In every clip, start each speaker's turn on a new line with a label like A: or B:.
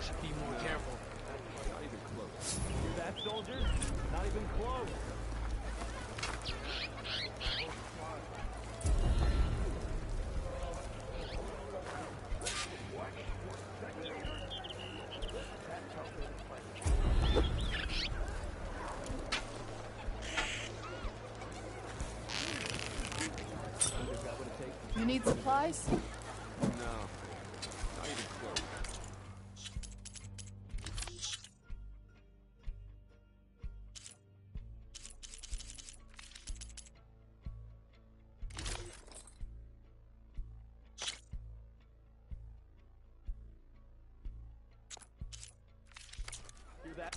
A: should be more careful.
B: Not even close.
C: Hear that, soldiers? Not even close.
D: You need supplies?
B: No. Not even close.
C: Hear that?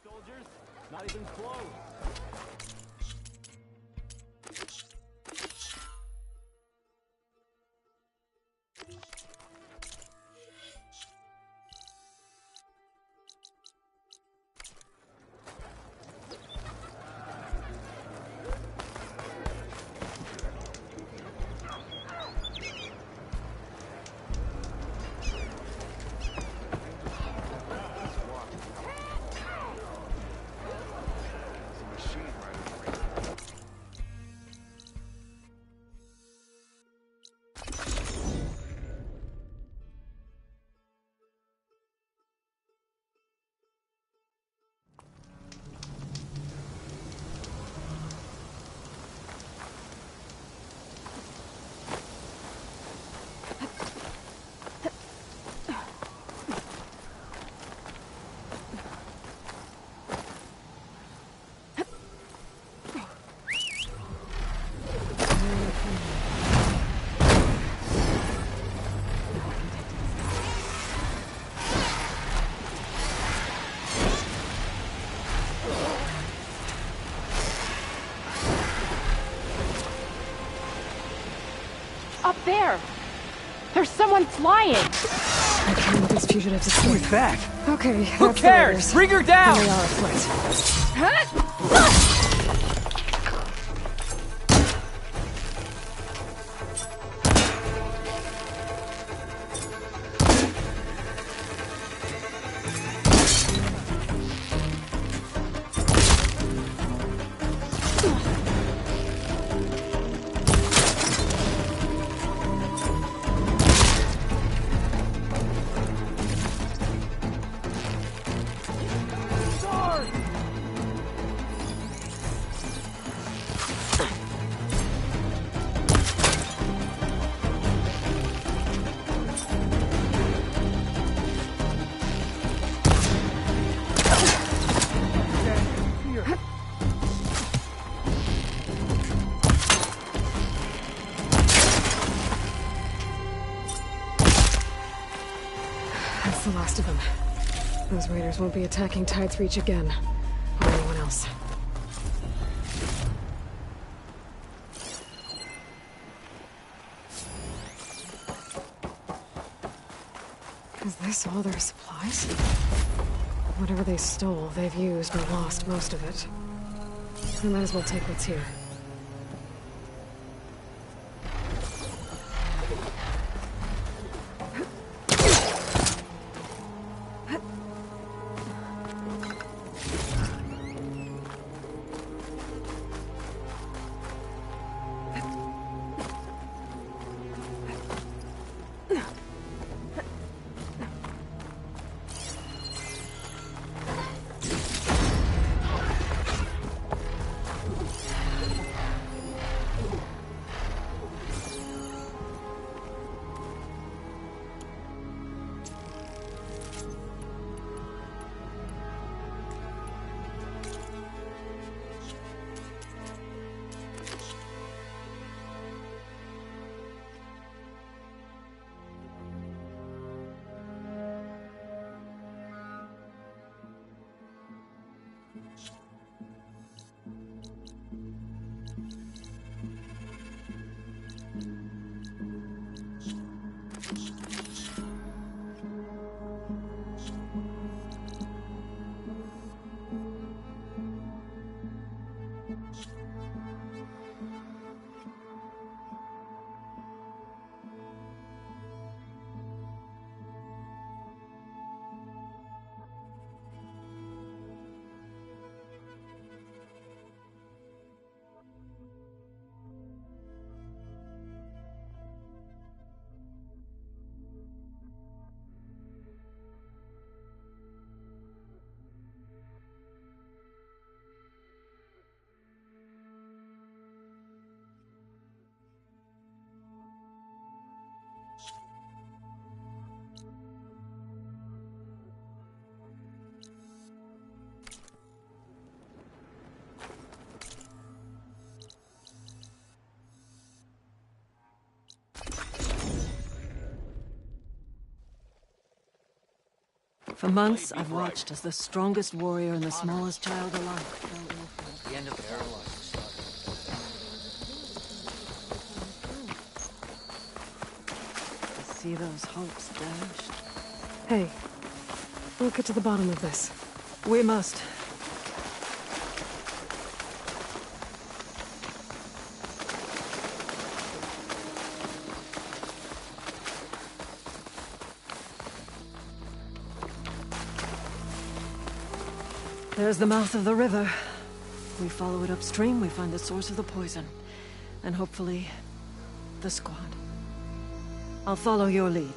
C: Soldiers, not even close.
B: Some
A: Up there! There's someone flying!
D: I can't let these fugitives escape.
C: Who is that?
D: Okay,
C: Who
D: that's the
C: cares?
D: raiders.
C: Bring her
D: And
C: down!
D: they are afoot. That's the last of them. Those raiders won't be attacking Tide's Reach again. Or anyone else. Is this all their supplies? Whatever they stole, they've used or lost most of it. We might as well take what's here.
E: For months, I've watched as the strongest warrior and the smallest child alike fell ill.
C: The end of their life.
E: To see those hopes dashed.
D: Hey, we'll get to the bottom of this.
E: We must. There's the mouth of the river. We follow it upstream, we find the source of the poison. And hopefully, the squad. I'll follow your lead.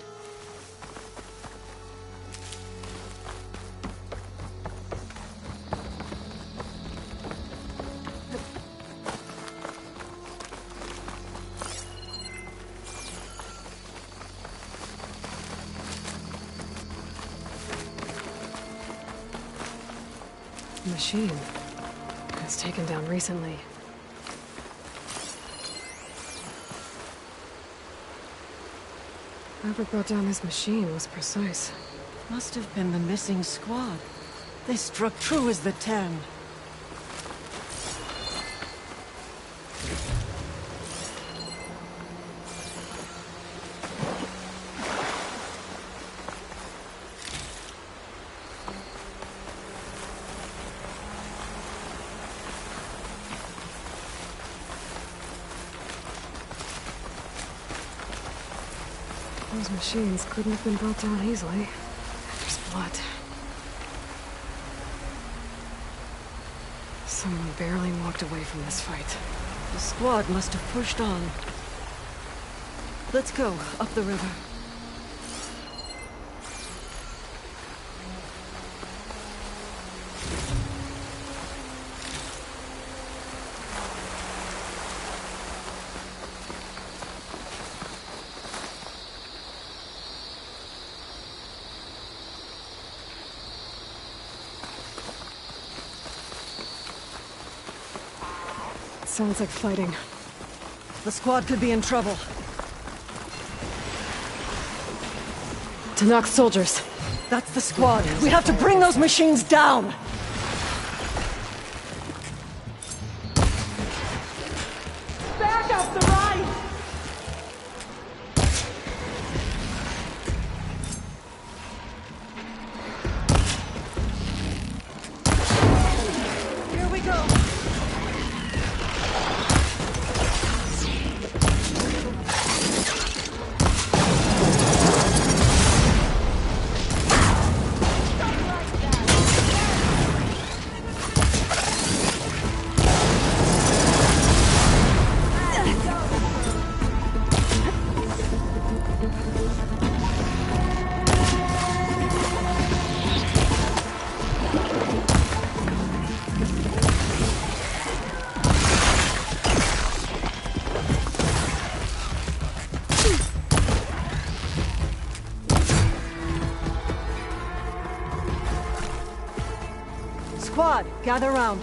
D: Machine. It's taken down recently. Whoever brought down this machine was precise.
E: Must have been the missing squad. They struck true as the 10.
D: Those machines couldn't have been brought down easily. There's blood. Someone barely walked away from this fight.
E: The squad must have pushed on. Let's go, up the river.
D: Sounds like fighting.
E: The squad could be in trouble.
D: To knock soldiers.
E: That's the squad. We have to bring those machines down!
A: Back up the right!
E: Here we go! Squad, gather round.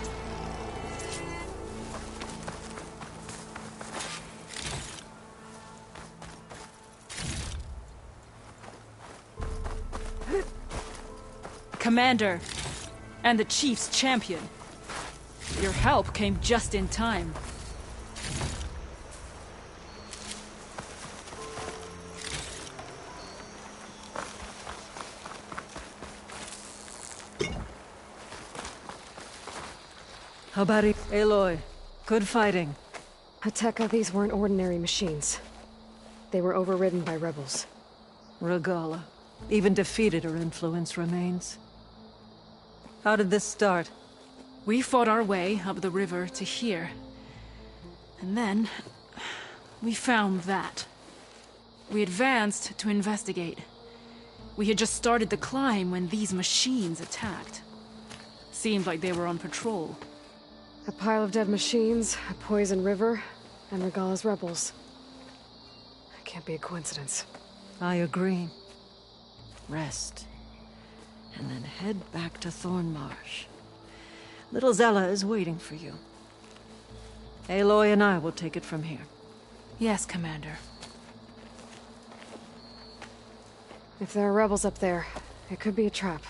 F: Commander, and the Chief's champion. Your help came just in time.
E: How about it? Aloy, good fighting.
D: Hateka, these weren't ordinary machines. They were overridden by rebels.
E: Regala. Even defeated, her influence remains. How did this start?
F: We fought our way up the river to here. And then, we found that. We advanced to investigate. We had just started the climb when these machines attacked. Seemed like they were on patrol.
D: A pile of dead machines, a poison river, and Regala's rebels. It can't be a coincidence.
E: I agree. Rest. And then head back to Thornmarsh. Little Zella is waiting for you. Aloy and I will take it from here.
F: Yes, Commander.
D: If there are rebels up there, it could be a trap.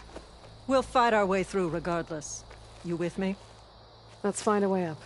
E: We'll fight our way through regardless. You with me?
D: Let's find a way up.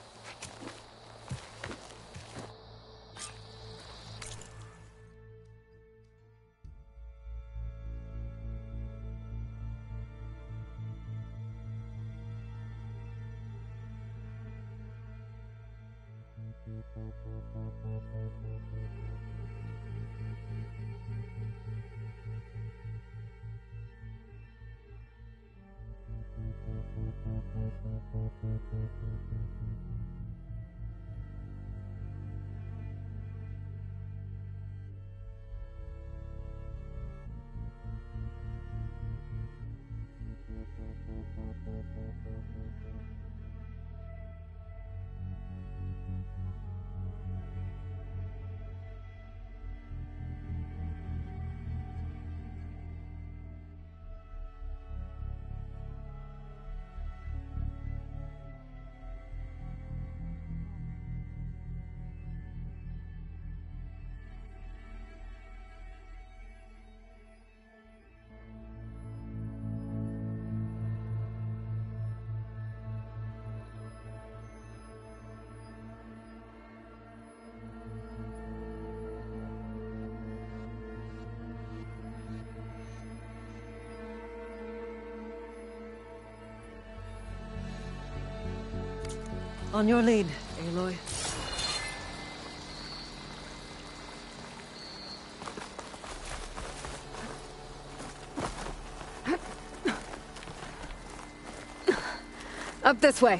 E: On your lead, Aloy.
D: Up this way.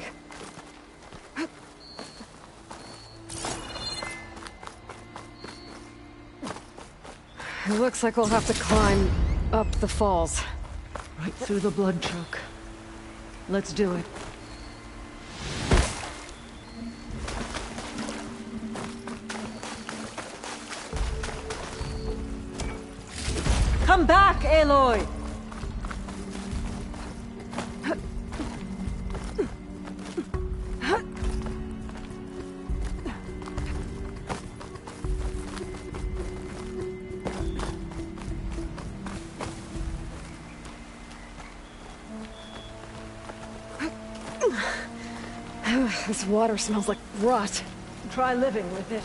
D: It looks like we'll have to climb up the falls.
E: Right through the blood choke. Let's do it. Come back, Aloy!
D: This water smells like rot.
E: Try living with it.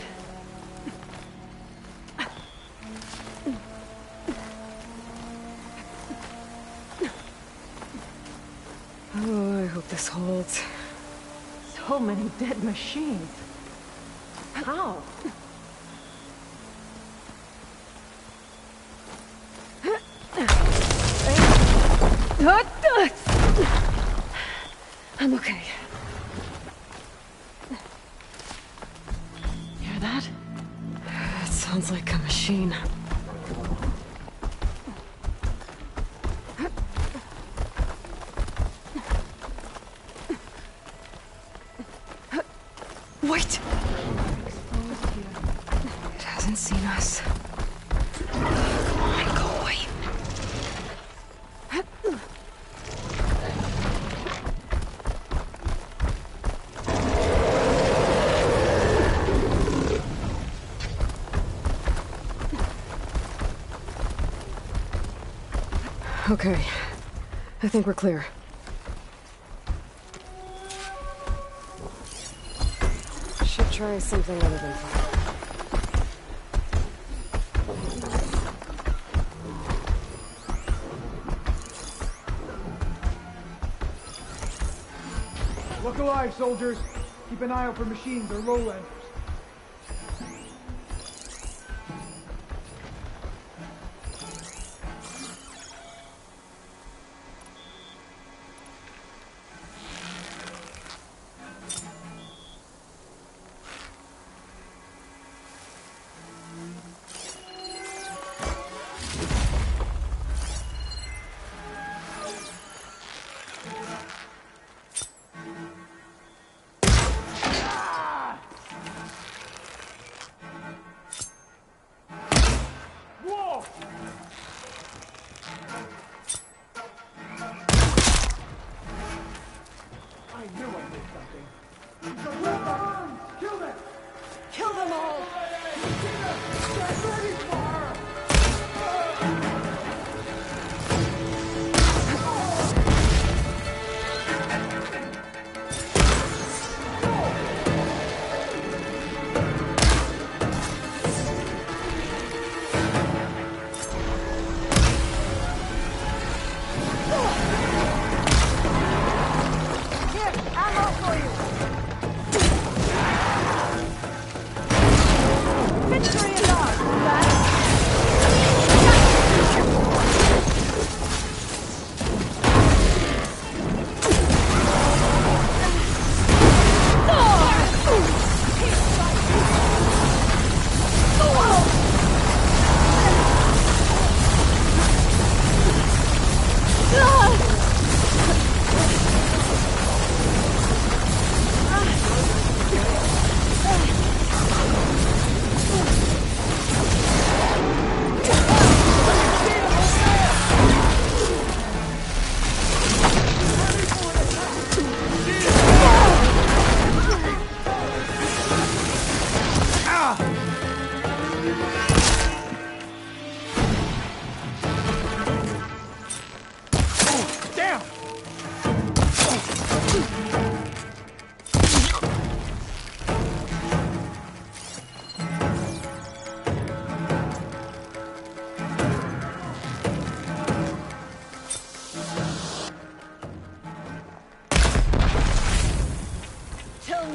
D: Oh, I hope this holds.
E: So many dead machines. How?
D: I'm okay.
E: Hear that?
D: It sounds like a machine. Wait! It hasn't seen us. Come on, go away. Okay. I think we're clear. Should try something other than fire.
G: Look alive, soldiers! Keep an eye out for machines or lowlanders.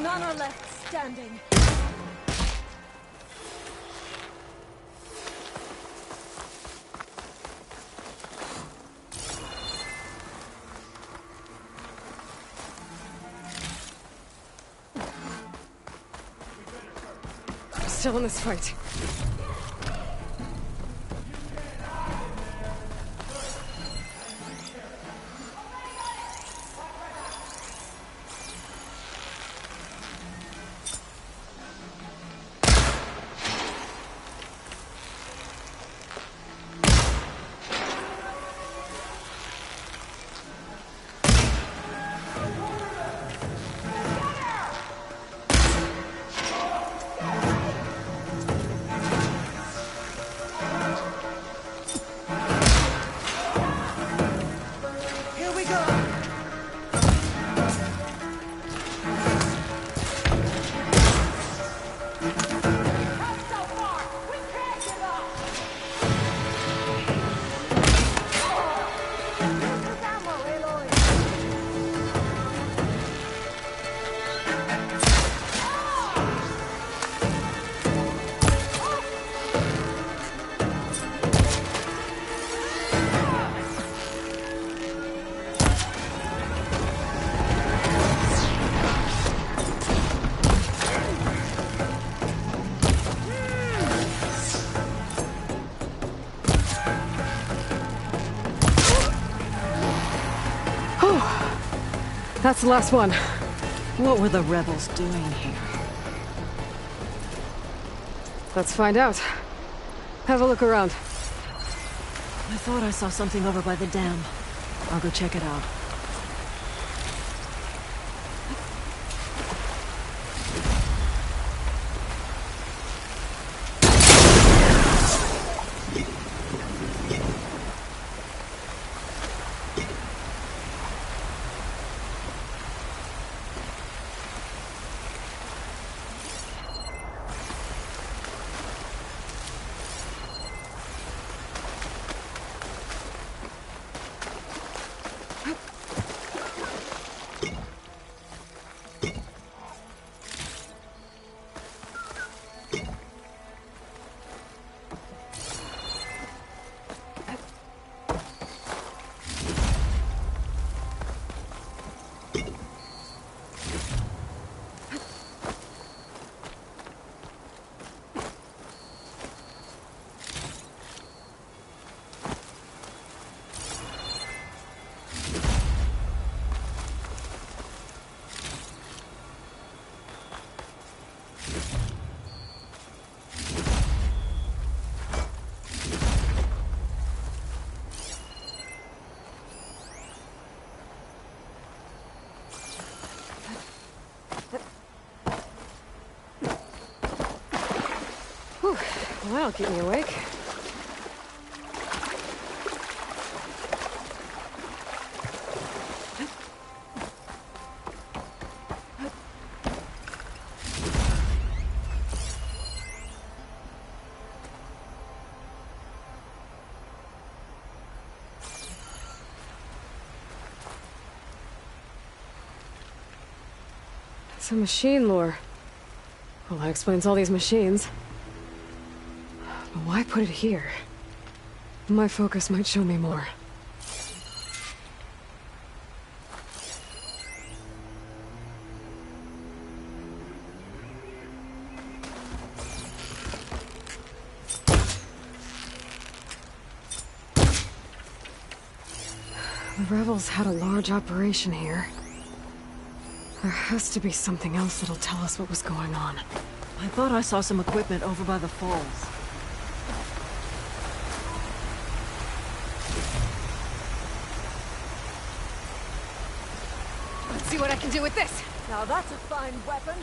E: None are left standing.
D: still in this fight. That's the last one.
E: What were the rebels doing here?
D: Let's find out. Have a look around.
E: I thought I saw something over by the dam. I'll go check it out.
D: Whew. Well, that'll keep me awake. It's a machine lore. Well, that explains all these machines. But why put it here? My focus might show me more. The rebels had a large operation here. There has to be something else that'll tell us what was going on.
E: I thought I saw some equipment over by the falls.
D: Let's see what I can do with this.
E: Now that's a fine weapon.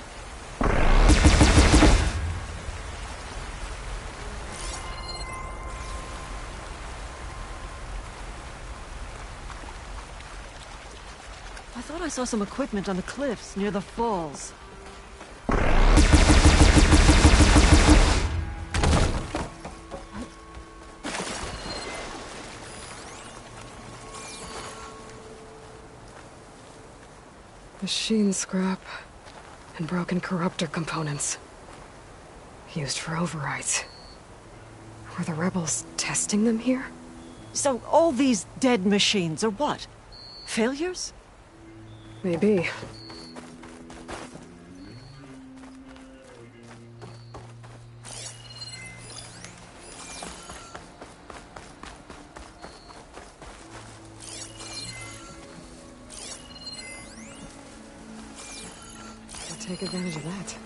E: I thought I saw some equipment on the cliffs near the falls.
D: Machine scrap and broken corruptor components. Used for overrides. Were the rebels testing them here?
E: So all these dead machines are what? Failures?
D: take advantage of that.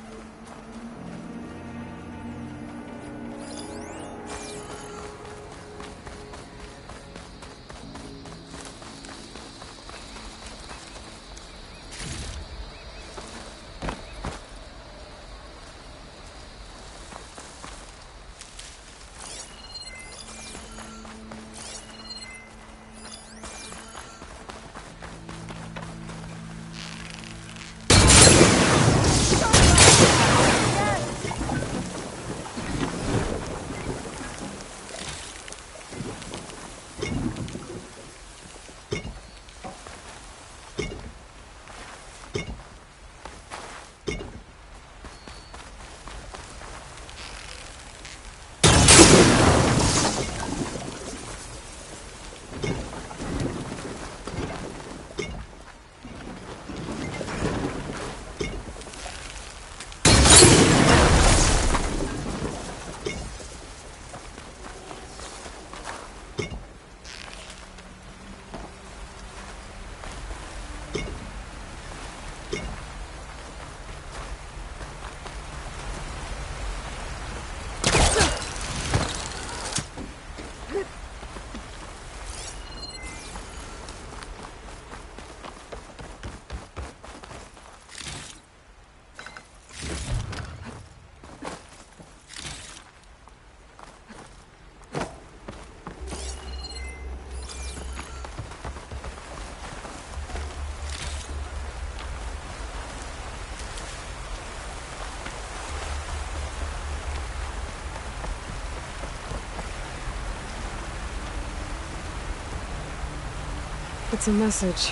D: It's a message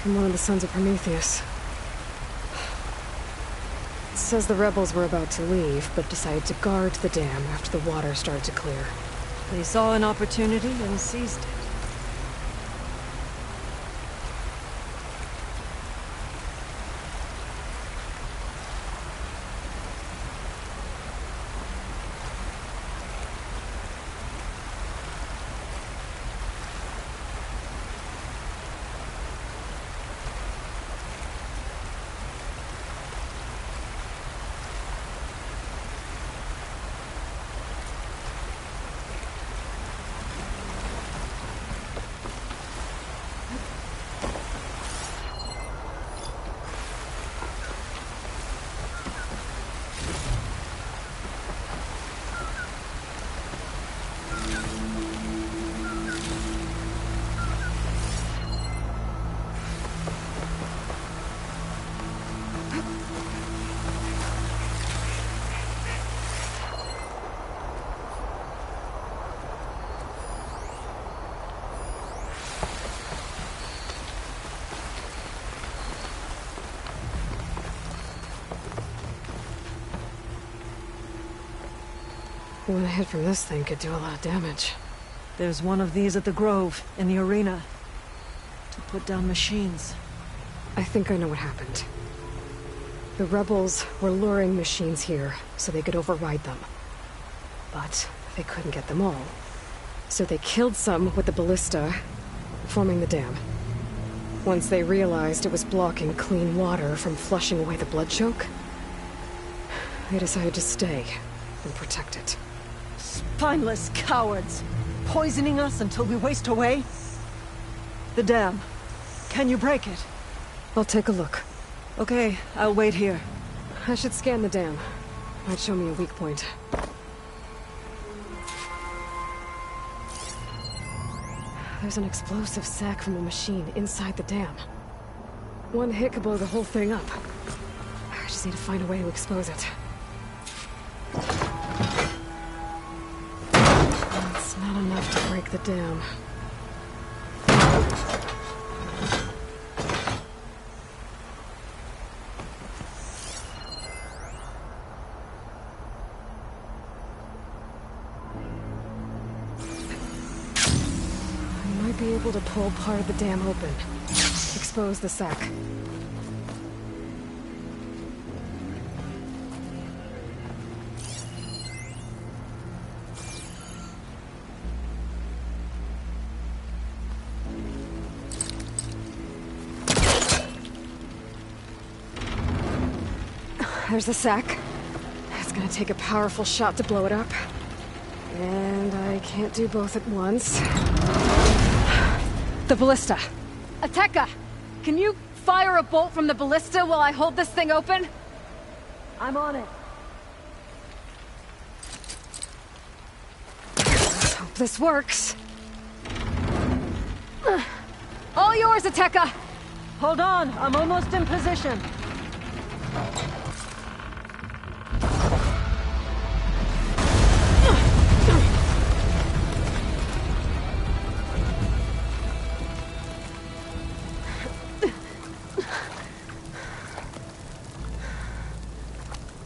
D: from one of the sons of Prometheus. It says the rebels were about to leave, but decided to guard the dam after the water started to clear.
E: They saw an opportunity and seized it.
D: One hit from this thing could do a lot of damage.
E: There's one of these at the Grove, in the arena. To put down machines.
D: I think I know what happened. The rebels were luring machines here so they could override them. But they couldn't get them all. So they killed some with the ballista, forming the dam. Once they realized it was blocking clean water from flushing away the blood choke, they decided to stay and protect it.
E: Spineless cowards! Poisoning us until we waste away? The dam. Can you break it?
D: I'll take a look.
E: Okay, I'll wait here.
D: I should scan the dam. Might show me a weak point. There's an explosive sac from a machine inside the dam. One hit could blow the whole thing up. I just need to find a way to expose it. It's not enough to break the dam. I might be able to pull part of the dam open. Expose the sac. There's the sack. It's gonna take a powerful shot to blow it up. And I can't do both at once. The ballista.
H: Ateka, can you fire a bolt from the ballista while I hold this thing open?
E: I'm on it.
D: Let's hope this works.
H: All yours, Ateka!
E: Hold on, I'm almost in position.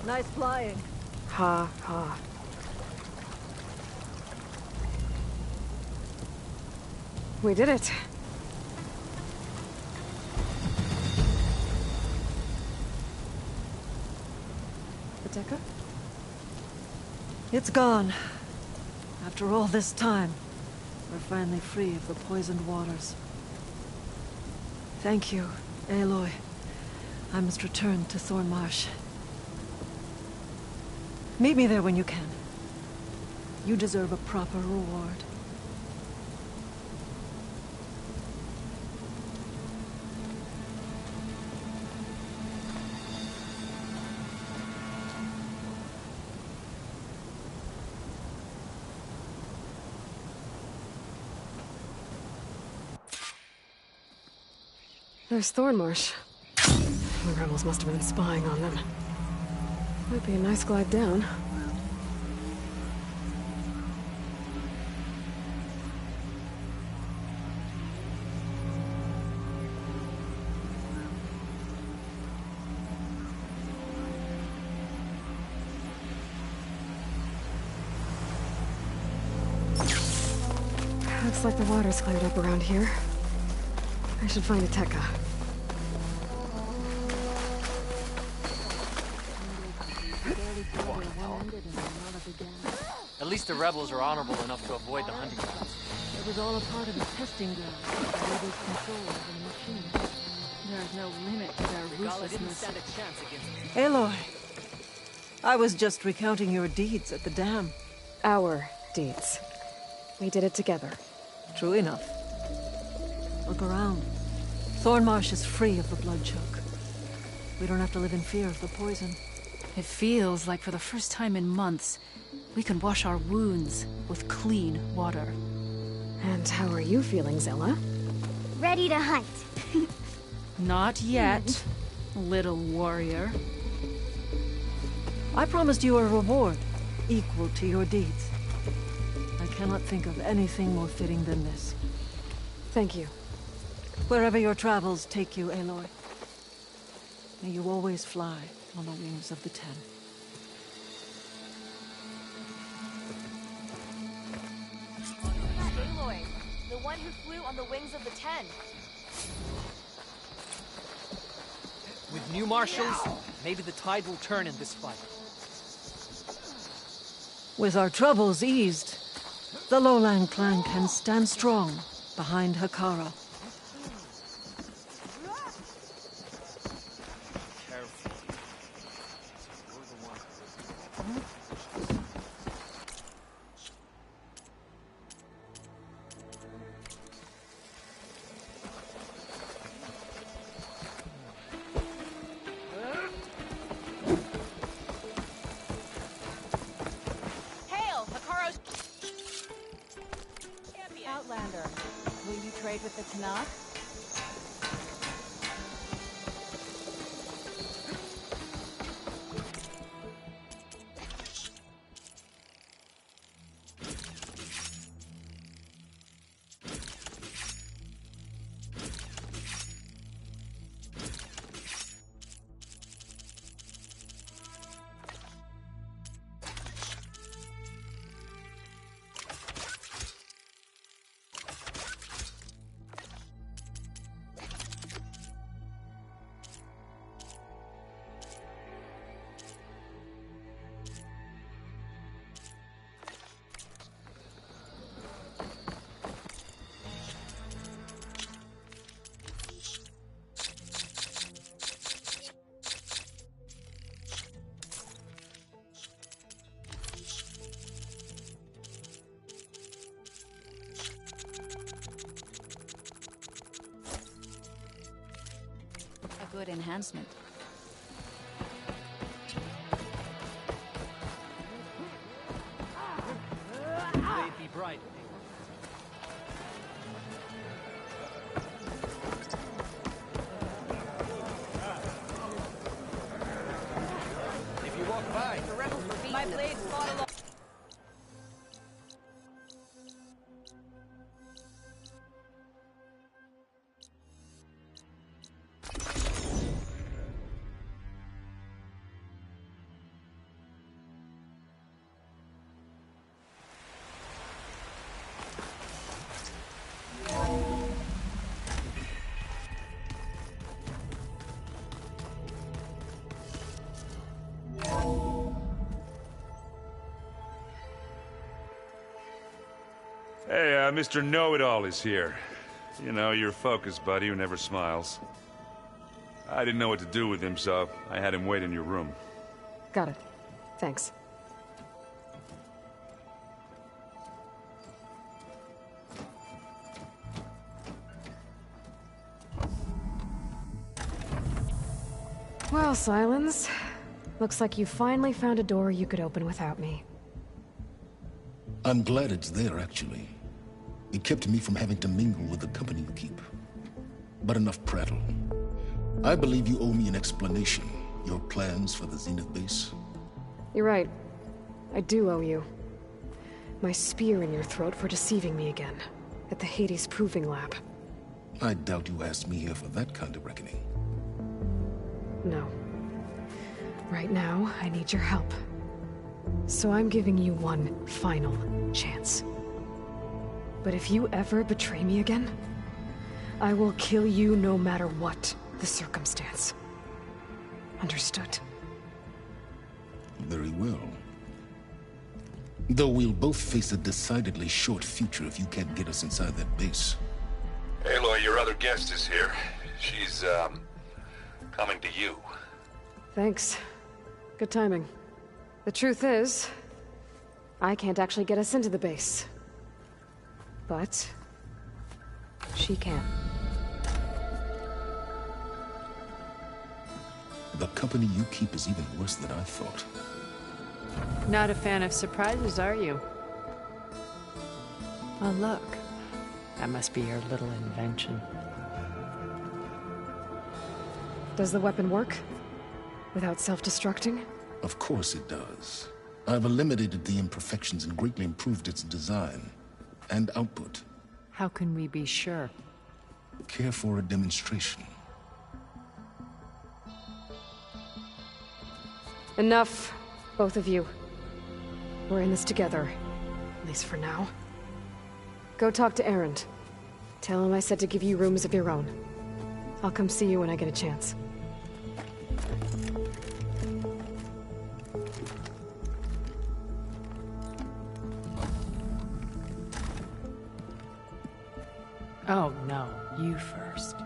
E: Nice flying.
D: Ha ha. We did it. Ateka?
E: It's gone. After all this time, we're finally free of the poisoned waters. Thank you, Aloy. I must return to Thornmarsh. Meet me there when you can. You deserve a proper reward.
D: There's Thornmarsh. The rebels must have been spying on them. Might be a nice glide down. Looks like the water's cleared up around here. I should find Ateka.
I: At least the rebels are honorable enough to avoid the hunting grounds.
E: It was all a part of the testing ground. The rebels' control over the machine.
F: There's no limit to their
I: Gala didn't
F: ruthlessness.
I: stand a chance against me.
E: Aloy, I was just recounting your deeds at the dam.
D: Our deeds. We did it together.
E: True enough. Look around. Thornmarsh is free of the blood choke. We don't have to live in fear of the poison.
F: It feels like for the first time in months, we can wash our wounds with clean water.
D: And how are you feeling, Zella?
J: Ready to hunt.
F: Not yet, little warrior.
E: I promised you a reward, equal to your deeds. I cannot think of anything more fitting than this.
D: Thank you.
E: Wherever your travels take you, Aloy, may you always fly on the wings of the Ten.
J: Aloy, the one who flew on the wings of the Ten.
I: With new marshals, maybe the tide will turn in this fight.
E: With our troubles eased, the Lowland clan can stand strong behind Hakara.
I: Careful. You're the one.
J: Hail, Hikaro's champion. Outlander, will you trade with the Tanakh?
H: good enhancement.
I: They'd be bright. If you walk by,
H: The rebels were beaten. My blade fought along.
K: Hey, Mr. Know-It-All is here. You know, your focus buddy who never smiles. I didn't know what to do with him, so I had him wait in your room.
D: Got it. Thanks. Well, Silence. Looks like you finally found a door you could open without me.
L: I'm glad it's there, actually. It kept me from having to mingle with the company you keep. But enough prattle. I believe you owe me an explanation. Your plans for the Zenith base?
D: You're right. I do owe you. My spear in your throat for deceiving me again. At the Hades Proving Lab.
L: I doubt you asked me here for that kind of reckoning.
D: No. Right now, I need your help. So I'm giving you one final chance. But if you ever betray me again, I will kill you no matter what the circumstance. Understood?
L: Very well. Though we'll both face a decidedly short future if you can't get us inside that base.
K: Aloy, your other guest is here. She's, coming to you.
D: Thanks. Good timing. The truth is, I can't actually get us into the base. But she can.
L: The company you keep is even worse than I thought.
E: Not a fan of surprises, are you? Oh, look. That must be your little invention.
D: Does the weapon work? Without self-destructing?
L: Of course it does. I've eliminated the imperfections and greatly improved its design and output.
E: How can we be sure?
L: Care for a demonstration?
D: Enough, both of you. We're in this together, at least for now. Go talk to Erend. Tell him I said to give you rooms of your own. I'll come see you when I get a chance.
E: Oh, no. You first.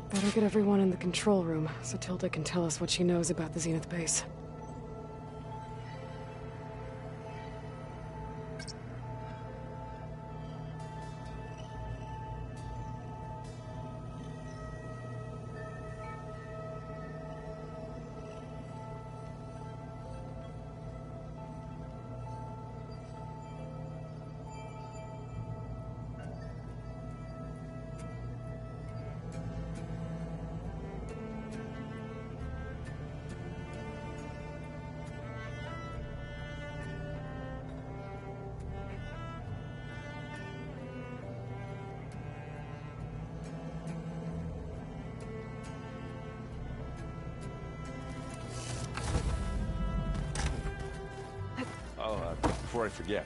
D: Better get everyone in the control room, so Tilda can tell us what she knows about the Zenith base.
B: Before I forget,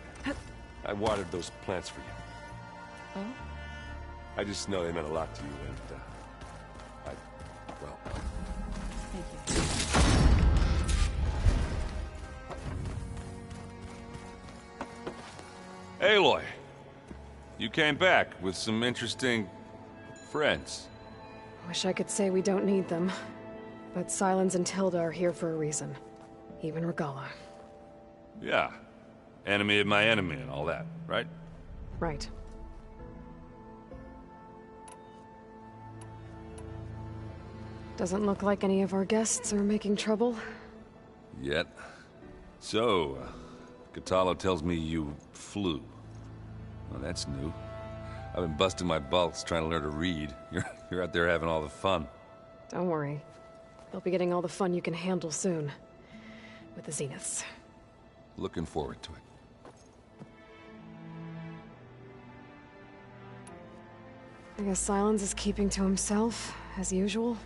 B: I watered those plants for you.
D: Oh?
B: I just know they meant a lot to you, and, well...
K: Thank you. Aloy, you came back with some interesting friends.
D: Wish I could say we don't need them, but Silence and Tilda are here for a reason. Even Regala.
K: Yeah. Enemy of my enemy and all that, right?
D: Right. Doesn't look like any of our guests are making trouble.
K: Yet. So, Katalo tells me you flew. Well, that's new. I've been busting my balls trying to learn to read. You're out there having all the fun.
D: Don't worry. You'll be getting all the fun you can handle soon. With the Zeniths.
K: Looking forward to it.
D: I guess Silence is keeping to himself, as usual.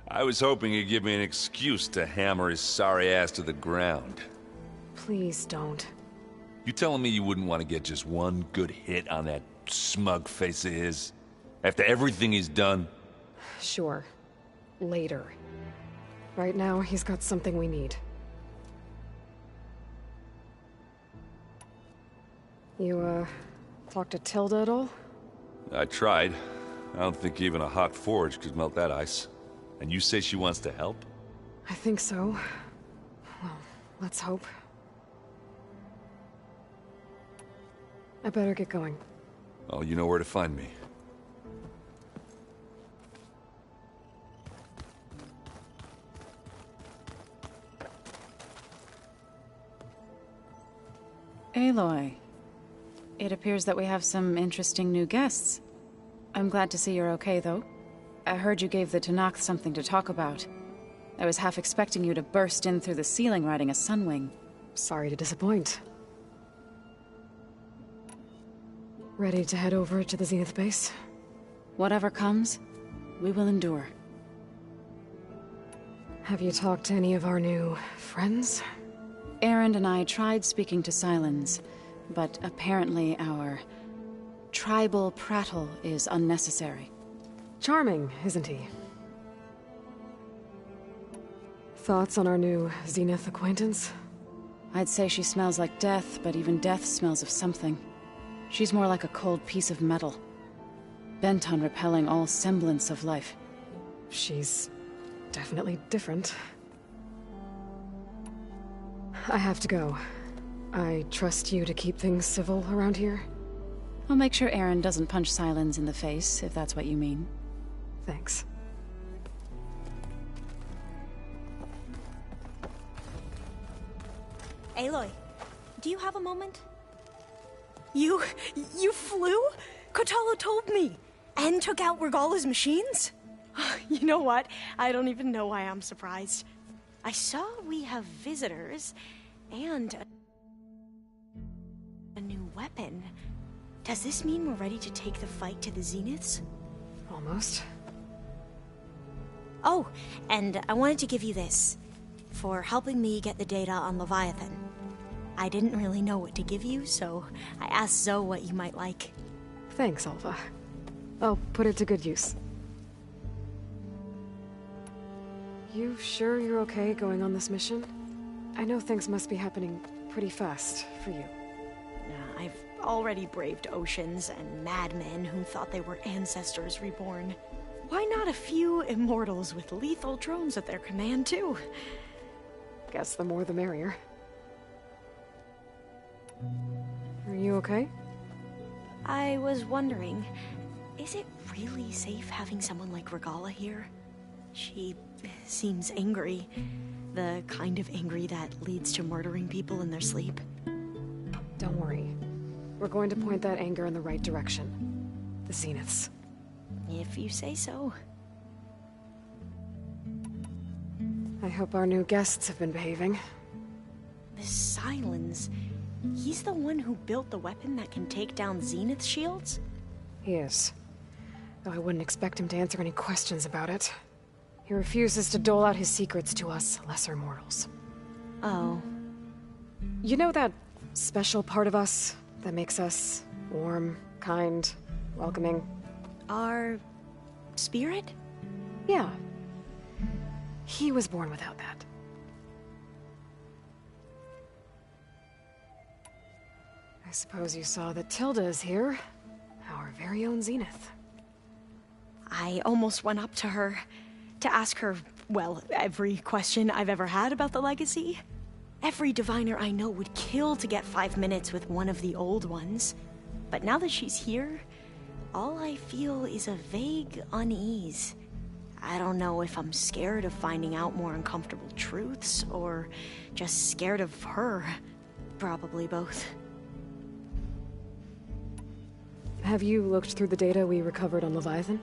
K: I was hoping he'd give me an excuse to hammer his sorry ass to the ground.
D: Please don't.
K: You telling me you wouldn't want to get just one good hit on that smug face of his? After everything he's done?
D: Sure. Later. Right now, he's got something we need. You, talked to Tilda at all?
K: I tried. I don't think even a hot forge could melt that ice. And you say she wants to help?
D: I think so. Well, let's hope. I better get going.
K: Oh, you know where to find me.
M: Aloy. It appears that we have some interesting new guests. I'm glad to see you're okay, though. I heard you gave the Tenakth something to talk about. I was half expecting you to burst in through the ceiling riding a sunwing.
D: Sorry to disappoint. Ready to head over to the Zenith base?
M: Whatever comes, we will endure.
D: Have you talked to any of our new friends?
M: Erend and I tried speaking to Silence, but apparently our tribal prattle is unnecessary.
D: Charming, isn't he? Thoughts on our new Zenith acquaintance?
M: I'd say she smells like death, but even death smells of something. She's more like a cold piece of metal, bent on repelling all semblance of life.
D: She's definitely different. I have to go. I trust you to keep things civil around here?
M: I'll make sure Erend doesn't punch Silence in the face, if that's what you mean.
D: Thanks.
N: Aloy, do you have a moment? You flew? Kotalo told me! And took out Regala's machines? You know what? I don't even know why I'm surprised. I saw we have visitors, and a new weapon. Does this mean we're ready to take the fight to the Zeniths?
D: Almost.
N: Oh, and I wanted to give you this, for helping me get the data on Leviathan. I didn't really know what to give you, so I asked Zoe what you might like.
D: Thanks, Alva. I'll put it to good use. You sure you're okay going on this mission? I know things must be happening pretty fast for you.
N: I've already braved oceans and madmen who thought they were ancestors reborn. Why not a few immortals with lethal drones at their command, too?
D: Guess the more the merrier. Are you okay?
N: I was wondering, is it really safe having someone like Regala here? She seems angry. The kind of angry that leads to murdering people in their sleep.
D: Don't worry. We're going to point that anger in the right direction. The Zeniths.
N: If you say so.
D: I hope our new guests have been behaving.
N: This Silence, he's the one who built the weapon that can take down Zenith shields?
D: He is. Though I wouldn't expect him to answer any questions about it. He refuses to dole out his secrets to us lesser mortals.
N: Oh.
D: You know that special part of us that makes us warm, kind, welcoming?
N: Our spirit?
D: Yeah. He was born without that. I suppose you saw that Tilda is here. Our very own Zenith.
N: I almost went up to her to ask her, well, every question I've ever had about the legacy. Every diviner I know would kill to get 5 minutes with one of the old ones. But now that she's here, all I feel is a vague unease. I don't know if I'm scared of finding out more uncomfortable truths, or just scared of her. Probably both.
D: Have you looked through the data we recovered on Leviathan?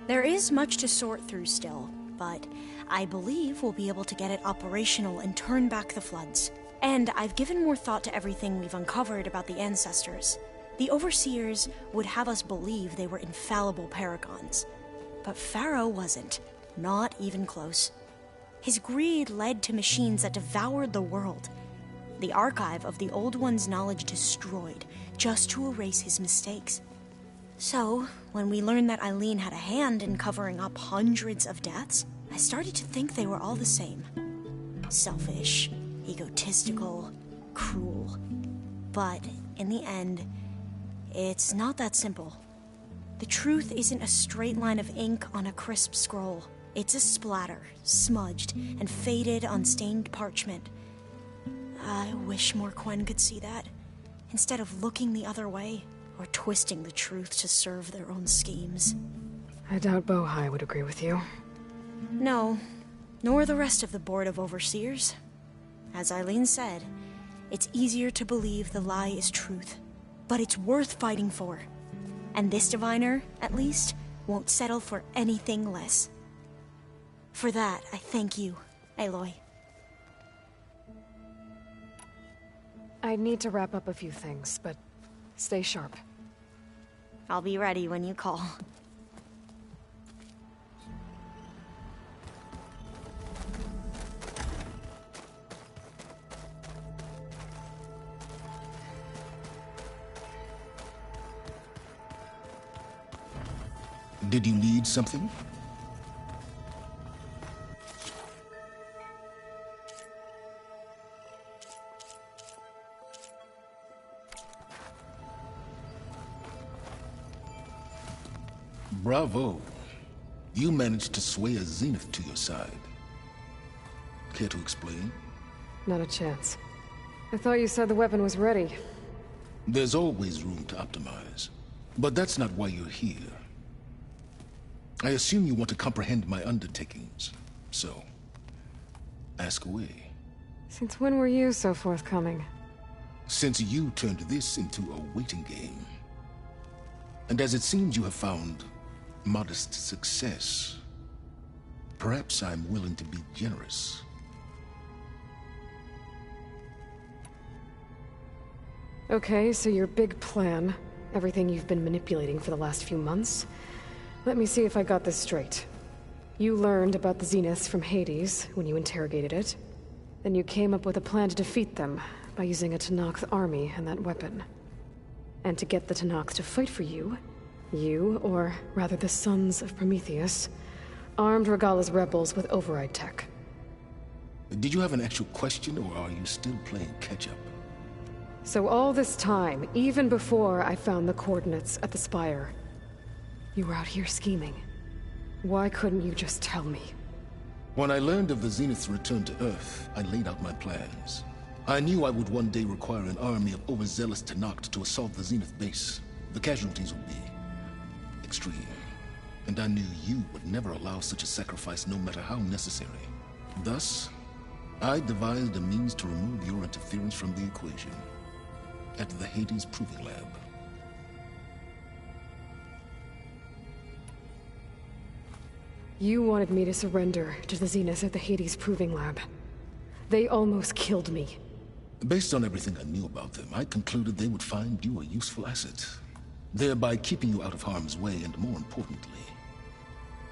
N: There is much to sort through still, but I believe we'll be able to get it operational and turn back the floods. And I've given more thought to everything we've uncovered about the ancestors. The Overseers would have us believe they were infallible paragons. But Pharaoh wasn't. Not even close. His greed led to machines that devoured the world. The archive of the Old One's knowledge destroyed, just to erase his mistakes. So, when we learned that Eileen had a hand in covering up hundreds of deaths, I started to think they were all the same. Selfish, egotistical, cruel. But, in the end, it's not that simple. The truth isn't a straight line of ink on a crisp scroll. It's a splatter, smudged and faded on stained parchment. I wish more Quen could see that, instead of looking the other way, or twisting the truth to serve their own schemes.
D: I doubt Bohai would agree with you.
N: No, nor the rest of the Board of Overseers. As Eileen said, it's easier to believe the lie is truth, but it's worth fighting for. And this diviner, at least, won't settle for anything less. For that, I thank you, Aloy.
D: I need to wrap up a few things, but stay sharp.
N: I'll be ready when you call.
L: Did you need something? Bravo. You managed to sway a Zenith to your side. Care to explain?
D: Not a chance. I thought you said the weapon was ready.
L: There's always room to optimize. But that's not why you're here. I assume you want to comprehend my undertakings. So, ask away.
D: Since when were you so forthcoming?
L: Since you turned this into a waiting game. And as it seems you have found modest success, perhaps I'm willing to be generous.
D: Okay, so your big plan, everything you've been manipulating for the last few months. Let me see if I got this straight. You learned about the Zeniths from Hades when you interrogated it. Then you came up with a plan to defeat them by using a Tenakth army and that weapon. And to get the Tenakth to fight for you, or rather the Sons of Prometheus, armed Regalla's rebels with override tech.
L: Did you have an actual question, or are you still playing catch-up?
D: So all this time, even before I found the coordinates at the Spire, you were out here scheming. Why couldn't you just tell me?
L: When I learned of the Zenith's return to Earth, I laid out my plans. I knew I would one day require an army of overzealous Tenakth to assault the Zenith base. The casualties would be extreme. And I knew you would never allow such a sacrifice, no matter how necessary. Thus, I devised a means to remove your interference from the equation. At the Hades Proving Lab.
D: You wanted me to surrender to the Zeniths at the Hades Proving Lab. They almost killed me.
L: Based on everything I knew about them, I concluded they would find you a useful asset, thereby keeping you out of harm's way and, more importantly,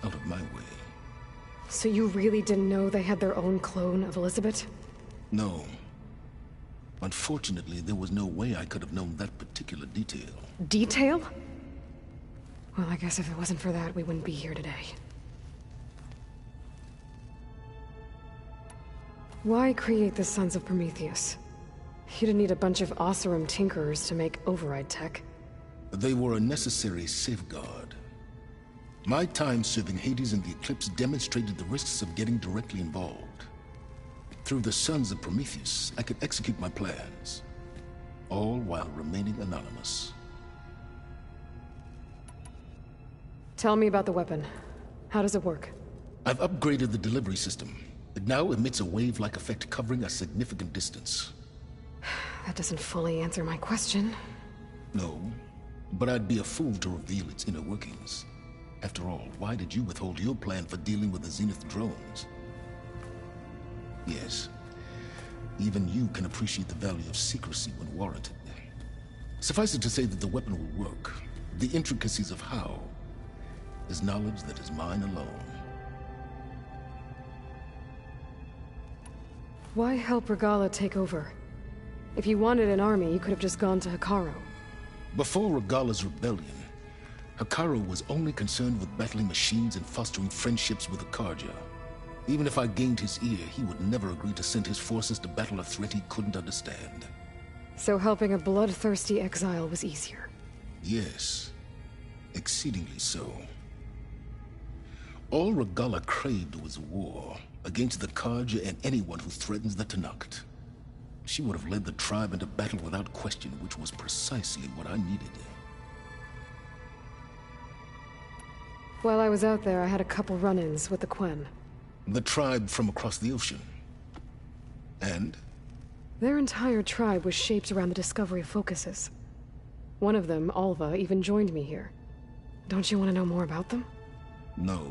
L: out of my way.
D: So you really didn't know they had their own clone of Elizabeth?
L: No. Unfortunately, there was no way I could have known that particular detail.
D: Detail? Well, I guess if it wasn't for that, we wouldn't be here today. Why create the Sons of Prometheus? You didn't need a bunch of Oseram tinkerers to make override tech.
L: They were a necessary safeguard. My time serving Hades and the Eclipse demonstrated the risks of getting directly involved. Through the Sons of Prometheus, I could execute my plans, all while remaining anonymous.
D: Tell me about the weapon. How does it work?
L: I've upgraded the delivery system. It now emits a wave-like effect covering a significant distance.
D: That doesn't fully answer my question.
L: No, but I'd be a fool to reveal its inner workings. After all, why did you withhold your plan for dealing with the Zenith drones? Yes, even you can appreciate the value of secrecy when warranted. Suffice it to say that the weapon will work. The intricacies of how is knowledge that is mine alone.
D: Why help Regala take over? If you wanted an army, you could have just gone to Hikaru.
L: Before Regala's rebellion, Hikaru was only concerned with battling machines and fostering friendships with the Karja. Even if I gained his ear, he would never agree to send his forces to battle a threat he couldn't understand.
D: So helping a bloodthirsty exile was easier?
L: Yes, exceedingly so. All Regala craved was war against the Karja and anyone who threatens the Tenakth. She would have led the tribe into battle without question, which was precisely what I needed.
D: While I was out there, I had a couple run-ins with the Quen.
L: The tribe from across the ocean. And?
D: Their entire tribe was shaped around the discovery of focuses. One of them, Alva, even joined me here. Don't you want to know more about them?
L: No.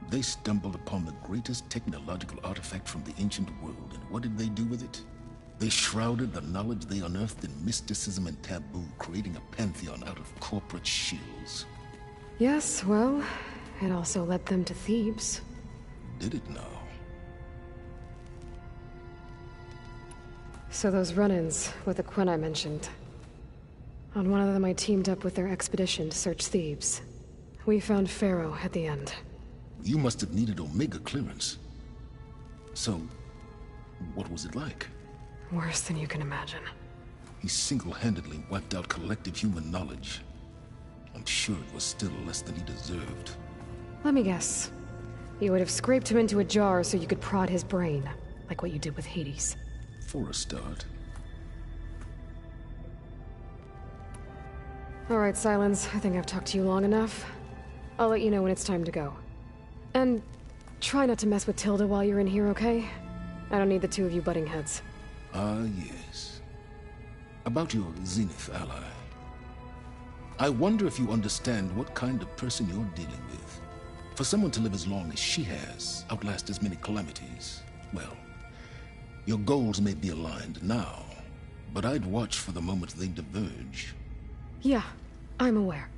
L: They stumbled upon the greatest technological artifact from the ancient world, and what did they do with it? They shrouded the knowledge they unearthed in mysticism and taboo, creating a pantheon out of corporate shills.
D: Yes, well, it also led them to Thebes.
L: Did it now?
D: So those run-ins with the Quen I mentioned. On one of them I teamed up with their expedition to search Thebes. We found Pharaoh at the end.
L: You must have needed Omega clearance. So, what was it like?
D: Worse than you can imagine.
L: He single-handedly wiped out collective human knowledge. I'm sure it was still less than he deserved.
D: Let me guess. You would have scraped him into a jar so you could prod his brain, like what you did with Hades.
L: For a start.
D: All right, Silence. I think I've talked to you long enough. I'll let you know when it's time to go. And try not to mess with Tilda while you're in here, okay? I don't need the two of you butting heads.
L: Ah, yes. About your Zenith ally. I wonder if you understand what kind of person you're dealing with. For someone to live as long as she has, outlast as many calamities, well, your goals may be aligned now, but I'd watch for the moment they diverge.
D: Yeah, I'm aware.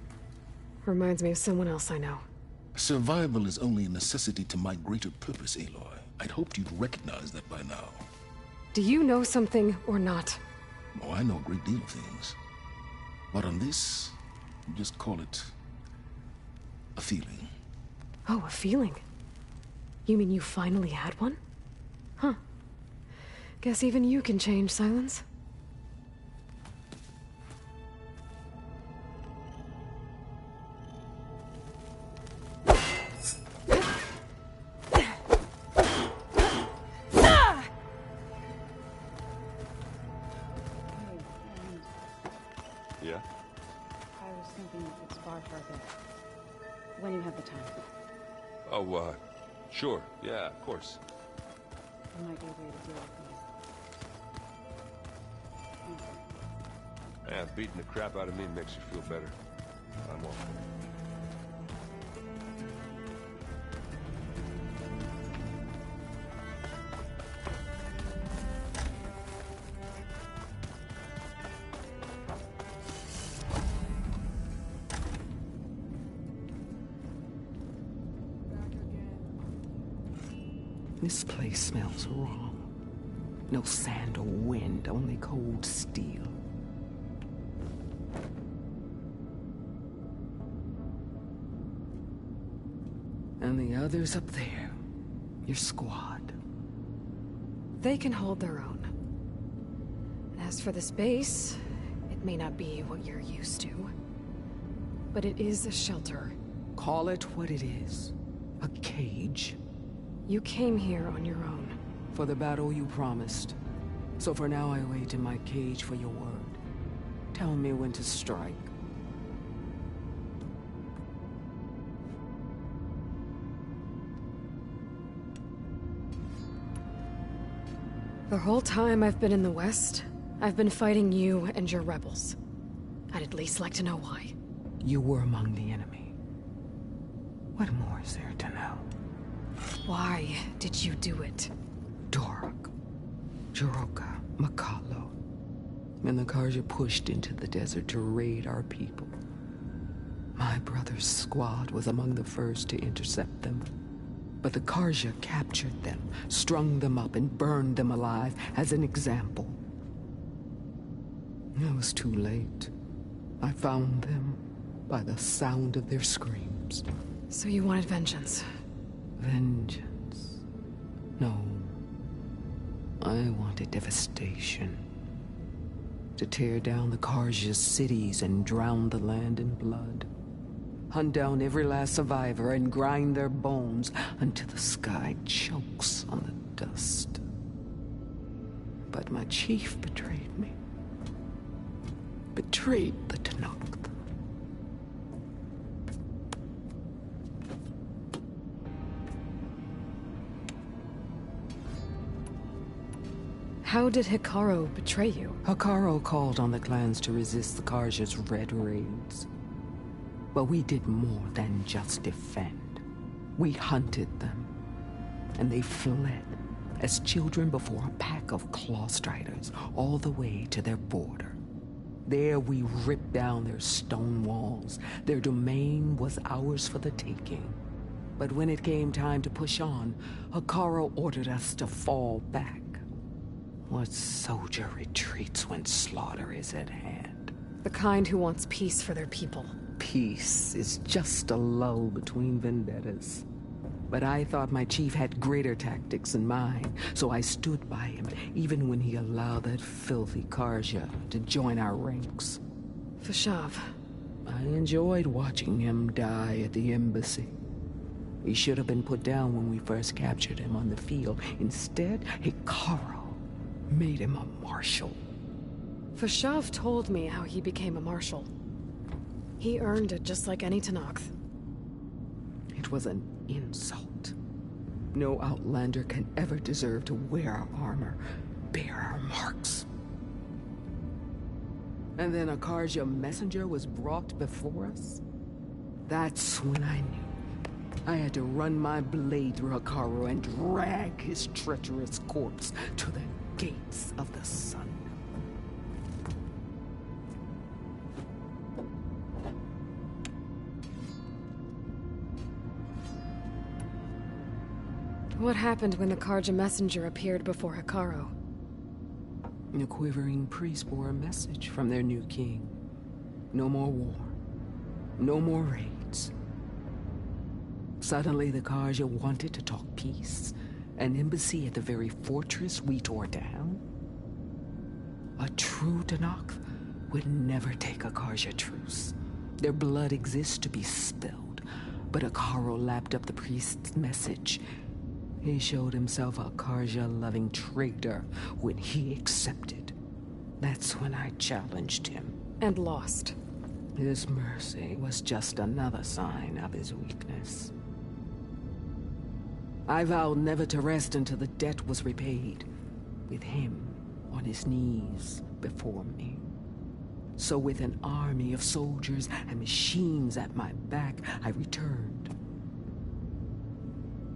D: Reminds me of someone else I know.
L: Survival is only a necessity to my greater purpose, Aloy. I'd hoped you'd recognize that by now.
D: Do you know something or not?
L: Oh, I know a great deal of things. But on this, just call it a feeling.
D: Oh, a feeling? You mean you finally had one? Huh. Guess even you can change, Silence.
B: Yeah?
M: I was thinking we could spar for a bit. When you have the time.
B: Oh, sure. Yeah, of course.
M: There might be a way to deal with me.
B: Yeah, beating the crap out of me makes you feel better. I'm all for it.
O: This place smells wrong. No sand or wind, only cold steel. And the others up there, your squad.
D: They can hold their own. As for this base, it may not be what you're used to, but it is a shelter.
O: Call it what it is. A cage.
D: You came here on your own.
O: for the battle you promised. So for now, I wait in my cage for your word. Tell me when to strike.
D: The whole time I've been in the West, I've been fighting you and your rebels. I'd at least like to know why.
O: You were among the enemy. What more is there to know?
D: Why did you do it?
O: Dorok, Jiroka, Makalo, and the Karja pushed into the desert to raid our people. My brother's squad was among the first to intercept them. But the Karja captured them, strung them up, and burned them alive as an example. It was too late. I found them by the sound of their screams.
D: So you wanted vengeance?
O: Vengeance? No. I wanted devastation. To tear down the Karja's cities and drown the land in blood. Hunt down every last survivor and grind their bones until the sky chokes on the dust. But my chief betrayed me. Betrayed the Tenakth.
D: How did Hikaru betray you?
O: Hikaru called on the clans to resist the Karja's red raids. But we did more than just defend. We hunted them, and they fled as children before a pack of claw striders all the way to their border. There we ripped down their stone walls. Their domain was ours for the taking. But when it came time to push on, Hikaru ordered us to fall back. What soldier retreats when slaughter is at hand?
D: The kind who wants peace for their people.
O: Peace is just a lull between vendettas. But I thought my chief had greater tactics in mind, so I stood by him, even when he allowed that filthy Karja to join our ranks.
D: Fashav.
O: I enjoyed watching him die at the embassy. He should have been put down when we first captured him on the field. Instead, Hikaru made him a marshal.
D: Fashav told me how he became a marshal. He earned it just like any Tenakth.
O: It was an insult. No Outlander can ever deserve to wear our armor, bear our marks. And then a Karja messenger was brought before us? That's when I knew. I had to run my blade through Hikaru and drag his treacherous corpse to the gates of the sun.
D: What happened when the Karja messenger appeared before Hikaru?
O: The quivering priest bore a message from their new king. No more war. No more raids. Suddenly the Karja wanted to talk peace. An embassy at the very fortress we tore down? A true Tenakth would never take a Karja truce. Their blood exists to be spilled. But Hikaru lapped up the priest's message. He showed himself a Karja-loving traitor when he accepted. That's when I challenged him.
D: And lost.
O: His mercy was just another sign of his weakness. I vowed never to rest until the debt was repaid, with him on his knees before me. So with an army of soldiers and machines at my back, I returned.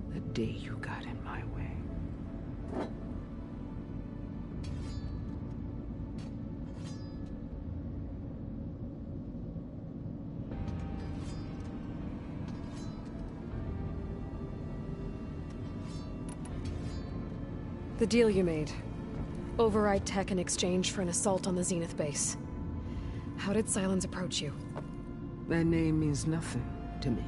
O: The day you got in my way.
D: The deal you made. Override tech in exchange for an assault on the Zenith base. How did Sylens approach you?
O: That name means nothing to me.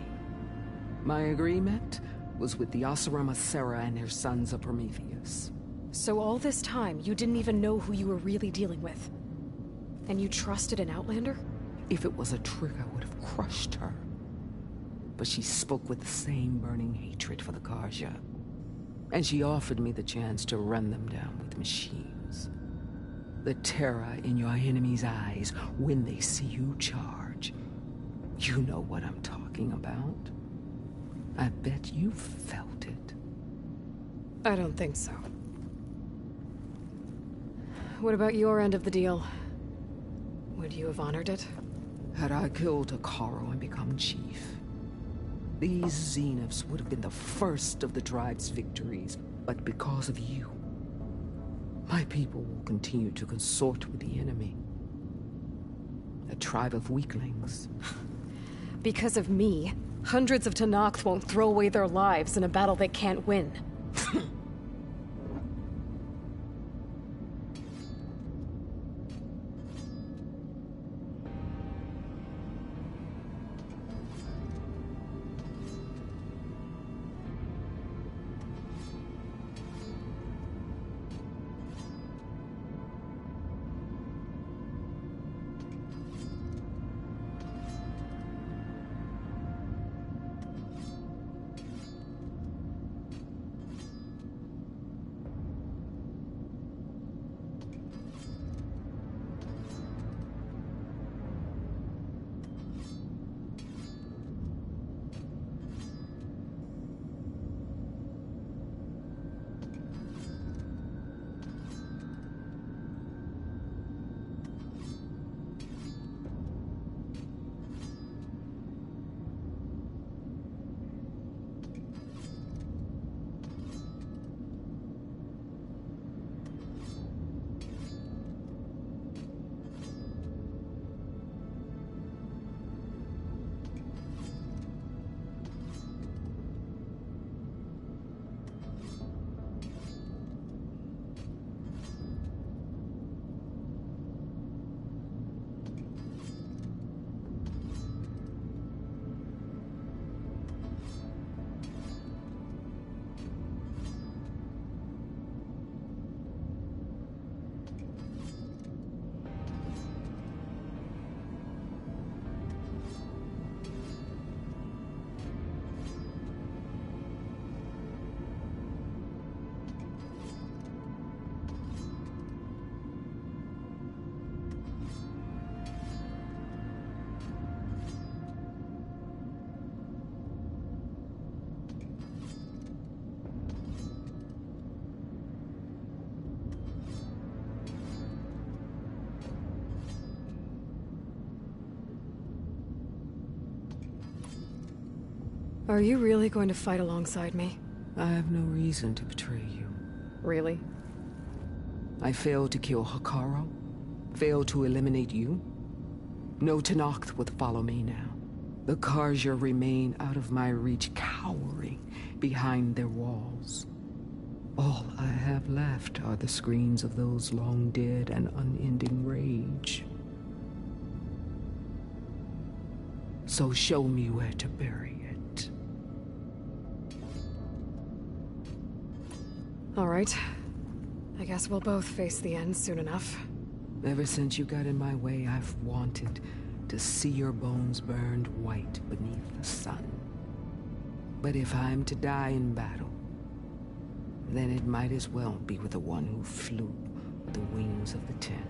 O: My agreement was with the Oseram Sera and her sons of Prometheus.
D: So all this time, you didn't even know who you were really dealing with? And you trusted an Outlander?
O: If it was a trick, I would have crushed her. But she spoke with the same burning hatred for the Karja. And she offered me the chance to run them down with machines. The terror in your enemy's eyes when they see you charge. You know what I'm talking about. I bet you felt it.
D: I don't think so. What about your end of the deal? Would you have honored it?
O: Had I killed Hekarro and become chief, these Zeniths would have been the first of the tribe's victories. But because of you, my people will continue to consort with the enemy. A tribe of weaklings.
D: Because of me, hundreds of Tenakth won't throw away their lives in a battle they can't win. Are you really going to fight alongside me?
O: I have no reason to betray you.
D: Really?
O: I failed to kill Hekarro, failed to eliminate you. No Tenakth would follow me now. The Karja remain out of my reach, cowering behind their walls. All I have left are the screams of those long dead and unending rage. So show me where to bury it.
D: All right. I guess we'll both face the end soon enough.
O: Ever since you got in my way, I've wanted to see your bones burned white beneath the sun. But if I'm to die in battle, then it might as well be with the one who flew with the wings of the Ten.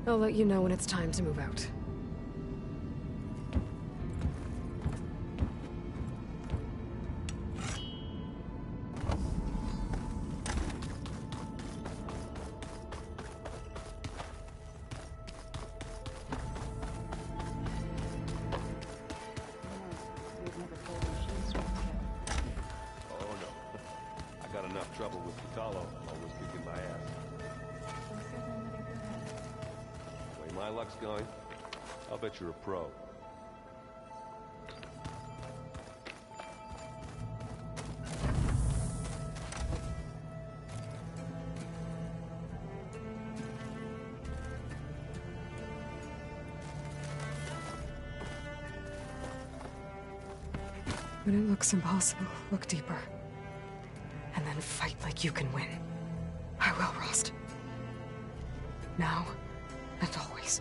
D: I'll let you know when it's time to move out.
B: Trouble with Kotallo, always kicking my ass. The way my luck's going, I'll bet you're a pro.
D: When it looks impossible, look deeper. And then fight like you can win. I will, Rost. Now and always.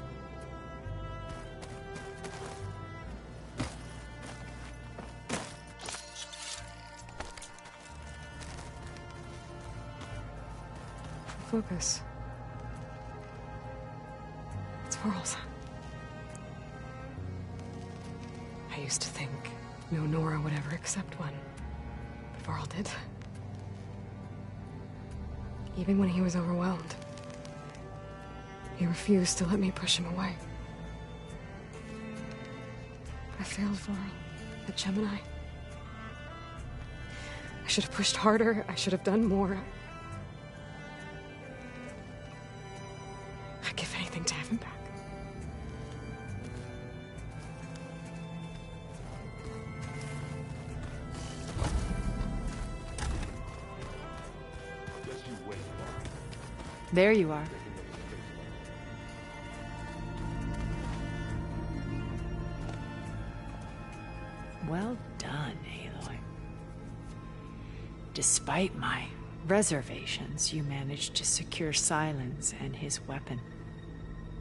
D: focus. It's Varl's. I used to think no Nora would ever accept one, but Varl did. Even when he was overwhelmed, he refused to let me push him away. I failed Varl at Gemini. I should have pushed harder. I should have done more. I'd give anything to have him back.
E: There you are. Well done, Aloy. Despite my reservations, you managed to secure Silence and his weapon.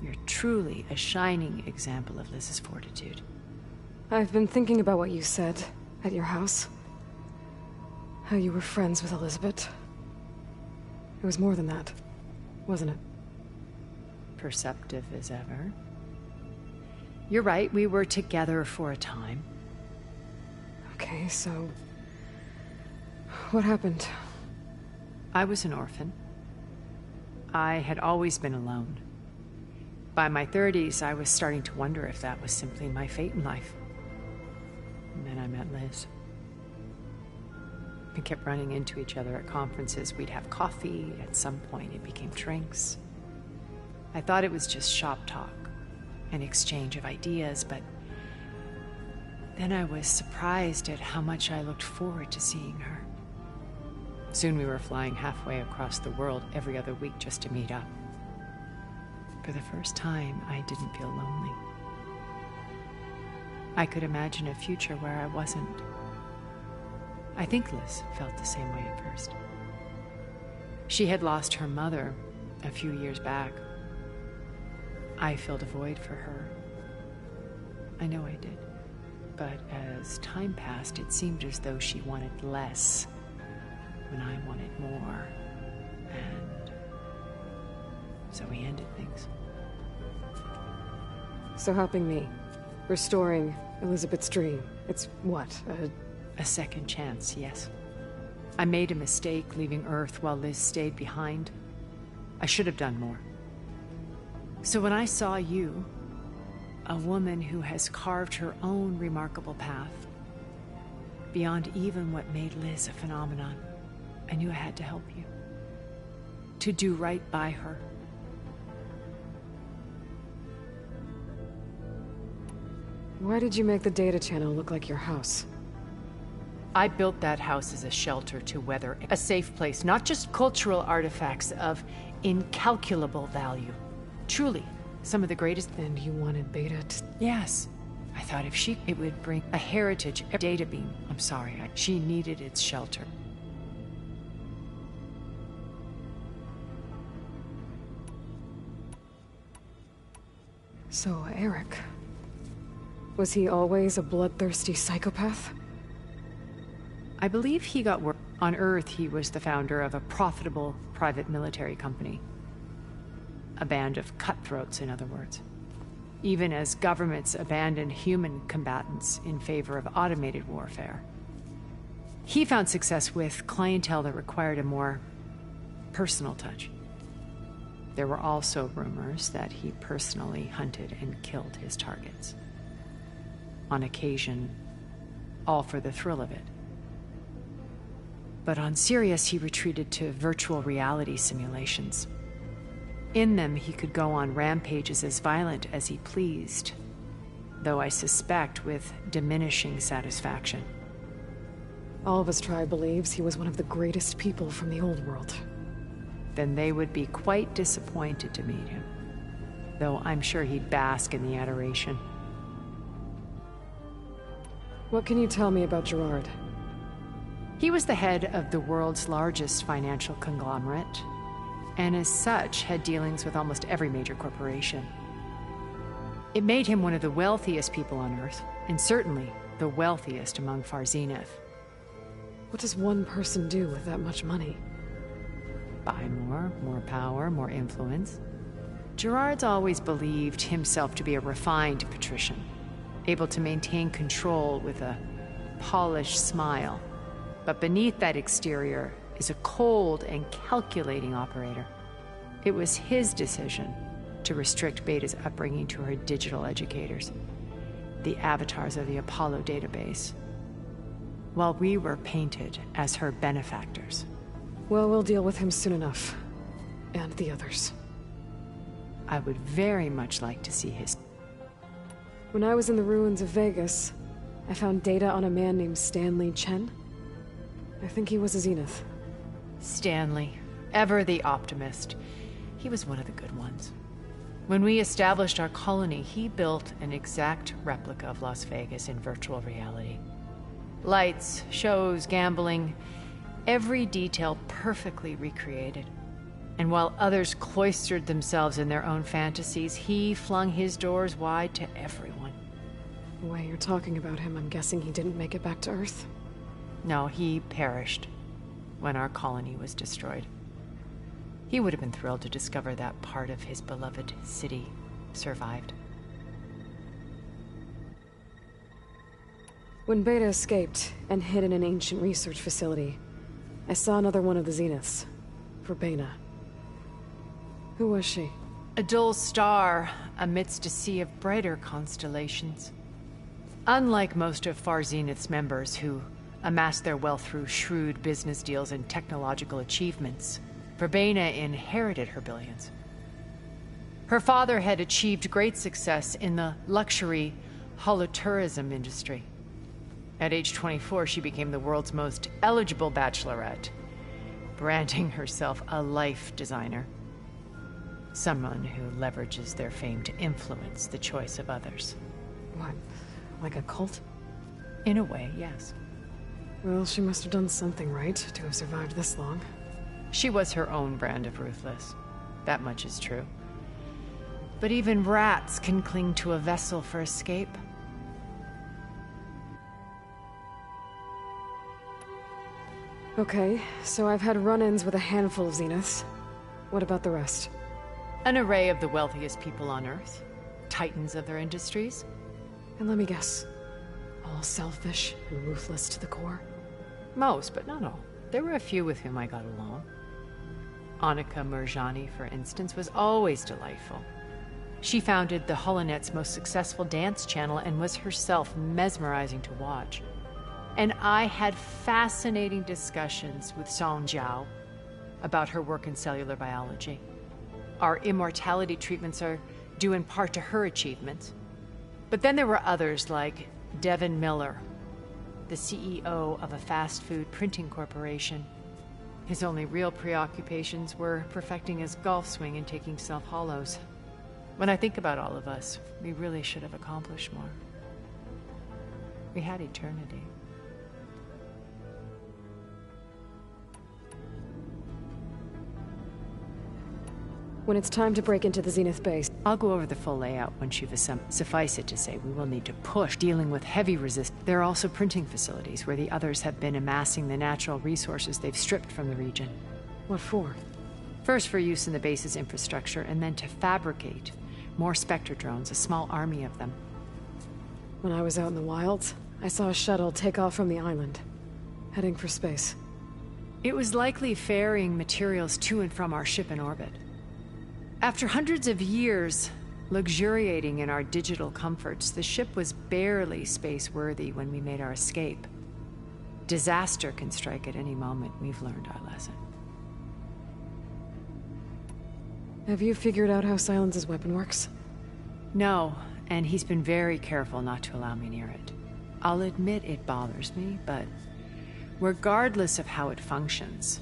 E: You're truly a shining example of Liz's fortitude.
D: I've been thinking about what you said at your house. How you were friends with Elizabeth. It was more than that, wasn't it?
E: Perceptive as ever. You're right, we were together for a time.
D: Okay, so... what happened?
E: I was an orphan. I had always been alone. By my 30s, I was starting to wonder if that was simply my fate in life. And then I met Liz. We kept running into each other at conferences. We'd have coffee. At some point, it became drinks. I thought it was just shop talk, an exchange of ideas, but then I was surprised at how much I looked forward to seeing her. Soon we were flying halfway across the world every other week just to meet up. For the first time, I didn't feel lonely. I could imagine a future where I wasn't. I think Liz felt the same way at first. She had lost her mother a few years back. I filled a void for her. I know I did. But as time passed, it seemed as though she wanted less when I wanted more. And so we ended things.
D: So helping me, restoring Elizabeth's dream, it's what,
E: a second chance, yes. I made a mistake leaving Earth while Liz stayed behind. I should have done more. So when I saw you, a woman who has carved her own remarkable path, beyond even what made Liz a phenomenon, I knew I had to help you. To do right by her.
D: Why did you make the data channel look like your house?
E: I built that house as a shelter to weather, a safe place, not just cultural artifacts of incalculable value. Truly, some of the greatest.
D: And you wanted Beta to...
E: Yes. I thought if it would bring a heritage, a data beam. I'm sorry, she needed its shelter.
D: So, Eric... was he always a bloodthirsty psychopath?
E: I believe he got work. On Earth, he was the founder of a profitable private military company. A band of cutthroats, in other words. Even as governments abandoned human combatants in favor of automated warfare. He found success with clientele that required a more personal touch. There were also rumors that he personally hunted and killed his targets. On occasion, all for the thrill of it. But on Sirius, he retreated to virtual reality simulations. In them, he could go on rampages as violent as he pleased, though I suspect with diminishing satisfaction.
D: All of his tribe believes he was one of the greatest people from the old world.
E: Then they would be quite disappointed to meet him, though I'm sure he'd bask in the adoration.
D: What can you tell me about Gerard?
E: He was the head of the world's largest financial conglomerate, and as such had dealings with almost every major corporation. It made him one of the wealthiest people on Earth, and certainly the wealthiest among Far Zenith.
D: What does one person do with that much money?
E: Buy more power, more influence. Gerard's always believed himself to be a refined patrician, able to maintain control with a polished smile. But beneath that exterior is a cold and calculating operator. It was his decision to restrict Beta's upbringing to her digital educators, the avatars of the Apollo database, while we were painted as her benefactors.
D: Well, we'll deal with him soon enough. And the others.
E: I would very much like to see his...
D: When I was in the ruins of Vegas, I found data on a man named Stanley Chen. I think he was a Zenith.
E: Stanley, ever the optimist. He was one of the good ones. When we established our colony, he built an exact replica of Las Vegas in virtual reality. Lights, shows, gambling, every detail perfectly recreated. And while others cloistered themselves in their own fantasies, he flung his doors wide to everyone.
D: The way you're talking about him, I'm guessing he didn't make it back to Earth?
E: No, he perished when our colony was destroyed. He would have been thrilled to discover that part of his beloved city survived.
D: When Beta escaped and hid in an ancient research facility, I saw another one of the Zeniths, Verbena. Who was she?
E: A dull star amidst a sea of brighter constellations. Unlike most of Far Zenith's members who amassed their wealth through shrewd business deals and technological achievements, Verbena inherited her billions. Her father had achieved great success in the luxury holotourism industry. At age 24, she became the world's most eligible bachelorette, branding herself a life designer. Someone who leverages their fame to influence the choice of others.
D: What? Like a cult?
E: In a way, yes.
D: Well, she must have done something right to have survived this long.
E: She was her own brand of ruthless. That much is true. But even rats can cling to a vessel for escape.
D: Okay, so I've had run-ins with a handful of Zeniths. What about the rest?
E: An array of the wealthiest people on Earth. Titans of their industries.
D: And let me guess. All selfish and ruthless to the core?
E: Most, but not all. There were a few with whom I got along. Annika Murjani, for instance, was always delightful. She founded the HoloNet's most successful dance channel and was herself mesmerizing to watch. And I had fascinating discussions with Song Jiao about her work in cellular biology. Our immortality treatments are due in part to her achievements. But then there were others like Devin Miller, the CEO of a fast food printing corporation. His only real preoccupations were perfecting his golf swing and taking self-hollows. When I think about all of us, we really should have accomplished more. We had eternity.
D: When it's time to break into the Zenith base,
E: I'll go over the full layout once you've assembled. Suffice it to say, we will need to push, dealing with heavy resistance. There are also printing facilities where the others have been amassing the natural resources they've stripped from the region.
D: What for?
E: First for use in the base's infrastructure, and then to fabricate more Spectre drones, a small army of them.
D: When I was out in the wilds, I saw a shuttle take off from the island, heading for space.
E: It was likely ferrying materials to and from our ship in orbit. After hundreds of years luxuriating in our digital comforts, the ship was barely space-worthy when we made our escape. Disaster can strike at any moment. We've learned our lesson.
D: Have you figured out how Silence's weapon works?
E: No, and he's been very careful not to allow me near it. I'll admit it bothers me, but regardless of how it functions,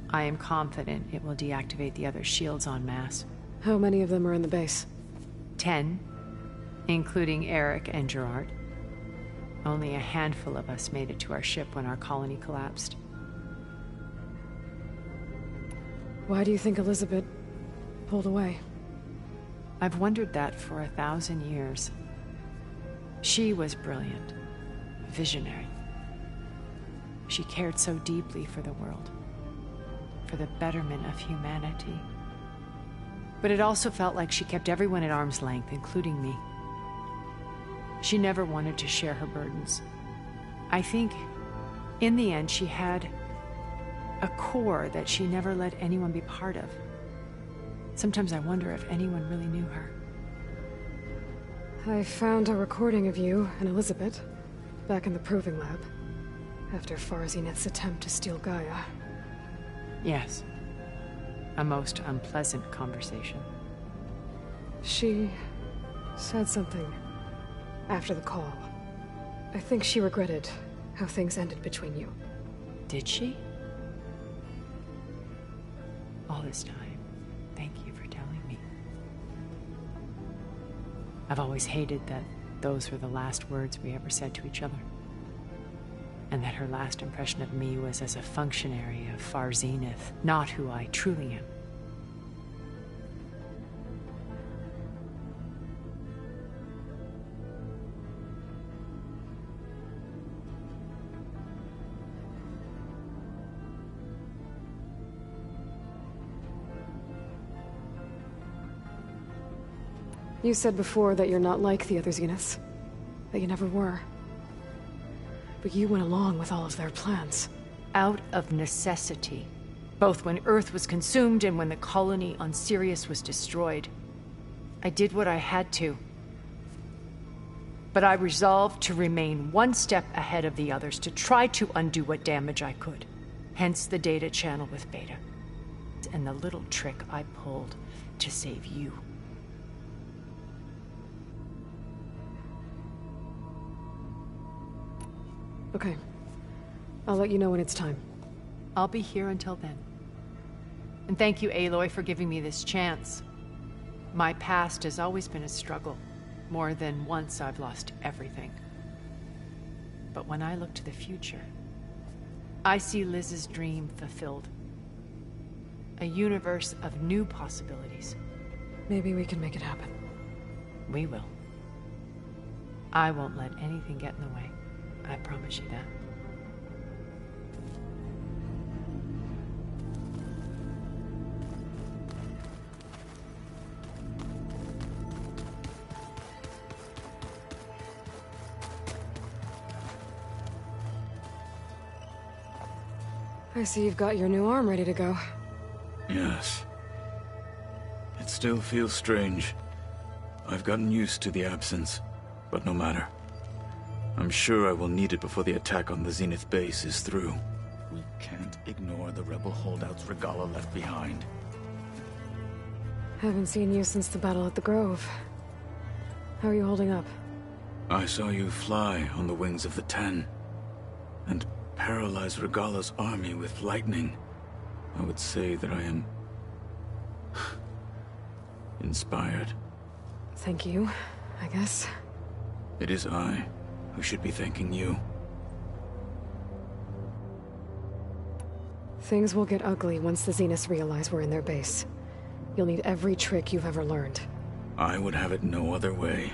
E: I am confident it will deactivate the other shields en masse.
D: How many of them are in the base?
E: 10, including Eric and Gerard. Only a handful of us made it to our ship when our colony collapsed.
D: Why do you think Elizabeth pulled away?
E: I've wondered that for 1,000 years. She was brilliant, visionary. She cared so deeply for the world.
O: for the betterment of humanity. But it also felt like she kept everyone at arm's length, including me. She never wanted to share her burdens. I think, in the end, she had a core that she never let anyone be part of. Sometimes I wonder if anyone really knew her.
D: I found a recording of you and Elizabeth back in the proving lab after Farzineth's attempt to steal Gaia.
O: Yes. A most unpleasant conversation.
D: She said something after the call. I think she regretted how things ended between you.
O: Did she? All this time, thank you for telling me. I've always hated that those were the last words we ever said to each other. And that her last impression of me was as a functionary of Farzineth, not who I truly am.
D: You said before that you're not like the other Zeniths. That you never were. But you went along with all of their plans.
O: Out of necessity. Both when Earth was consumed and when the colony on Sirius was destroyed. I did what I had to. But I resolved to remain one step ahead of the others, to try to undo what damage I could. Hence the data channel with Beta. And the little trick I pulled to save you.
D: Okay. I'll let you know when it's time.
O: I'll be here until then. And thank you, Aloy, for giving me this chance. My past has always been a struggle. More than once I've lost everything. But when I look to the future, I see Liz's dream fulfilled. A universe of new possibilities.
D: Maybe we can make it happen.
O: We will. I won't let anything get in the way. I promise you that.
D: I see you've got your new arm ready to go.
P: Yes. It still feels strange. I've gotten used to the absence, but no matter. I'm sure I will need it before the attack on the Zenith base is through.
L: We can't ignore the rebel holdouts Regalla left behind.
D: Haven't seen you since the battle at the Grove. How are you holding up?
P: I saw you fly on the wings of the Ten, and paralyze Regalla's army with lightning. I would say that I am inspired.
D: Thank you, I guess.
P: It is I who should be thanking you.
D: Things will get ugly once the Zeniths realize we're in their base. You'll need every trick you've ever learned.
P: I would have it no other way.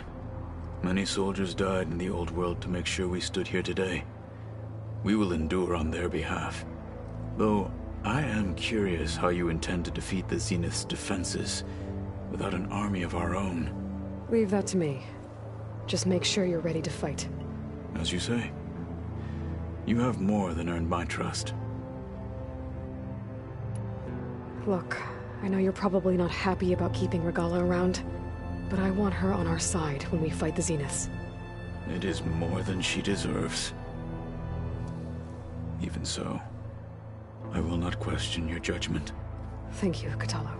P: Many soldiers died in the old world to make sure we stood here today. We will endure on their behalf. Though, I am curious how you intend to defeat the Zenith's defenses without an army of our own.
D: Leave that to me. Just make sure you're ready to fight.
P: As you say. You have more than earned my trust.
D: Look, I know you're probably not happy about keeping Regalla around, but I want her on our side when we fight the Zeniths.
P: It is more than she deserves. Even so, I will not question your judgment.
D: Thank you, Kotallo.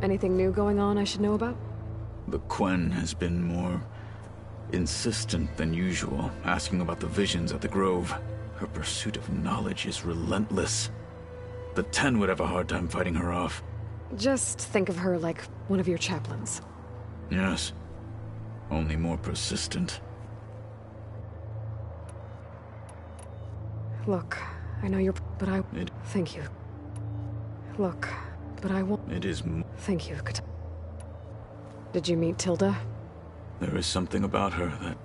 D: Anything new going on I should know about?
P: The Quen has been more insistent than usual, asking about the visions at the Grove. Her pursuit of knowledge is relentless. The Ten would have a hard time fighting her off.
D: Just think of her like one of your chaplains.
P: Yes. Only more persistent.
D: Look, I know you're... but I... Thank you. Look, but I won't...
P: It is...
D: Thank you, Kotallo. Did you meet Tilda?
P: There is something about her that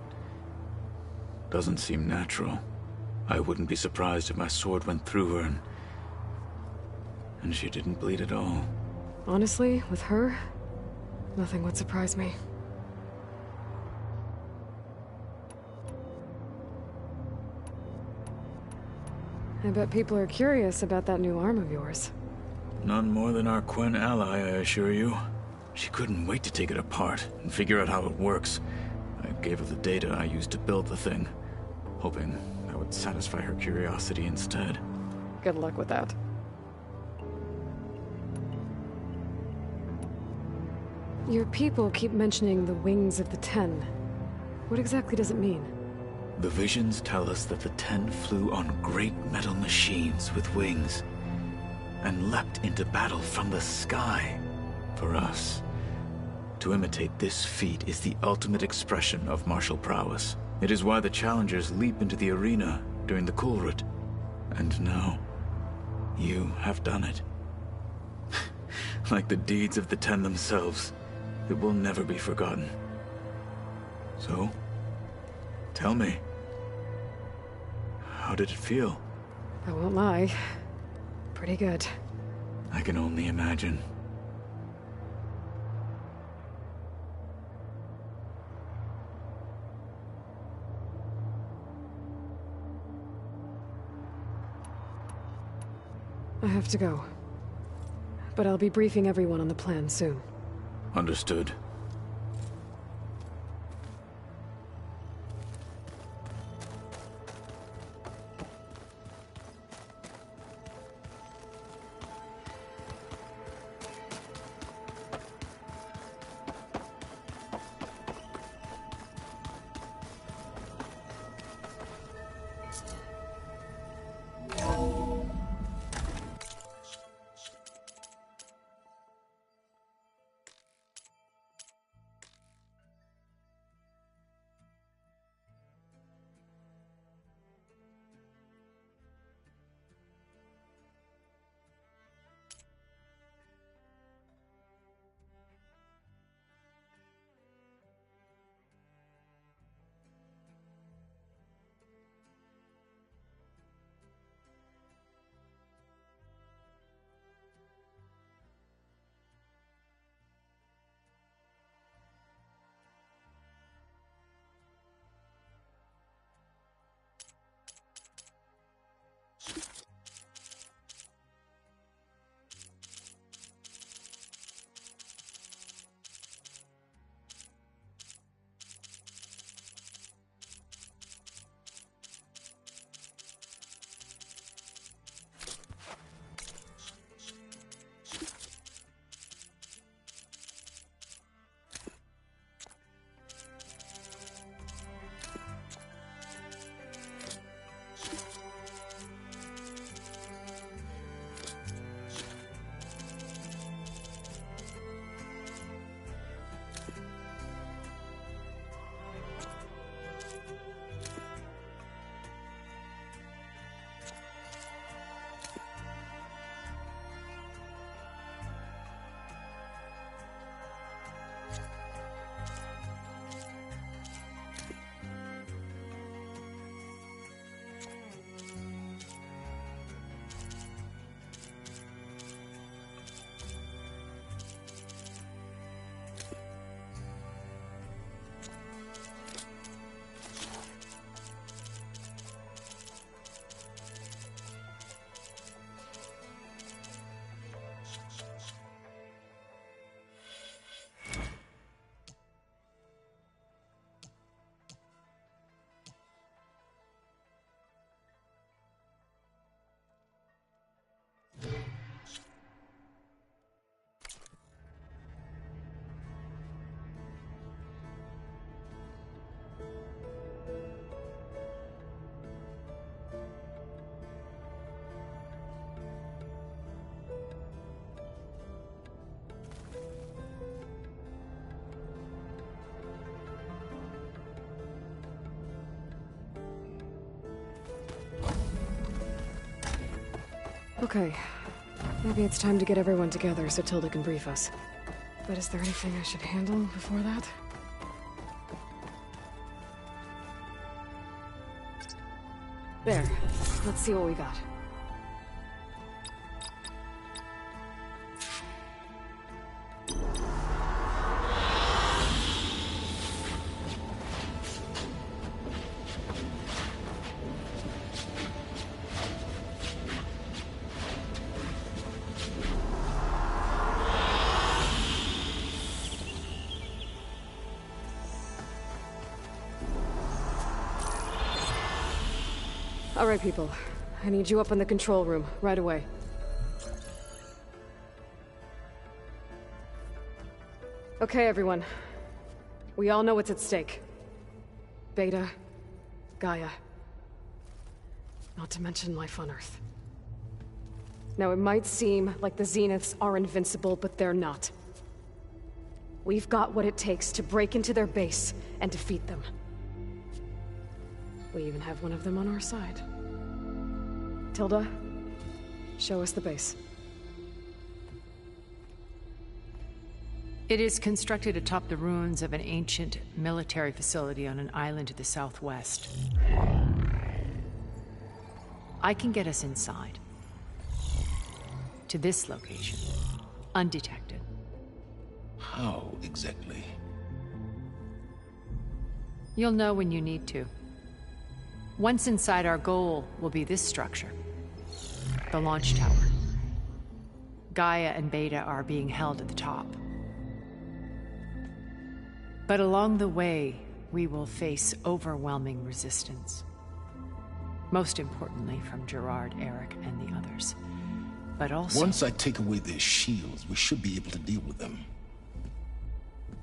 P: doesn't seem natural. I wouldn't be surprised if my sword went through her and she didn't bleed at all.
D: Honestly, with her, nothing would surprise me. I bet people are curious about that new arm of yours.
P: None more than our Quen ally, I assure you. She couldn't wait to take it apart and figure out how it works. I gave her the data I used to build the thing, hoping that would satisfy her curiosity instead.
D: Good luck with that. Your people keep mentioning the wings of the Ten. What exactly does it mean?
P: The visions tell us that the Ten flew on great metal machines with wings, and leapt into battle from the sky. For us, to imitate this feat is the ultimate expression of martial prowess. It is why the challengers leap into the arena during the Kulrut. And now, you have done it. Like the deeds of the Ten themselves, it will never be forgotten. So, tell me, how did it feel?
D: I won't lie. Pretty good.
P: I can only imagine.
D: I have to go. But I'll be briefing everyone on the plan soon.
P: Understood.
D: Okay. Maybe it's time to get everyone together so Tilda can brief us. But is there anything I should handle before that? There. Let's see what we got. All right, people. I need you up in the control room, right away. Okay, everyone. We all know what's at stake. Beta, Gaia. Not to mention life on Earth. Now, it might seem like the Zeniths are invincible, but they're not. We've got what it takes to break into their base and defeat them. We even have one of them on our side. Tilda, show us the base.
O: It is constructed atop the ruins of an ancient military facility on an island to the southwest. I can get us inside. To this location. Undetected.
L: How exactly?
O: You'll know when you need to. Once inside, our goal will be this structure. The launch tower. Gaia and Beta are being held at the top. But along the way, we will face overwhelming resistance. Most importantly from Gerard, Eric, and the others. But also...
L: Once I take away their shields, we should be able to deal with them.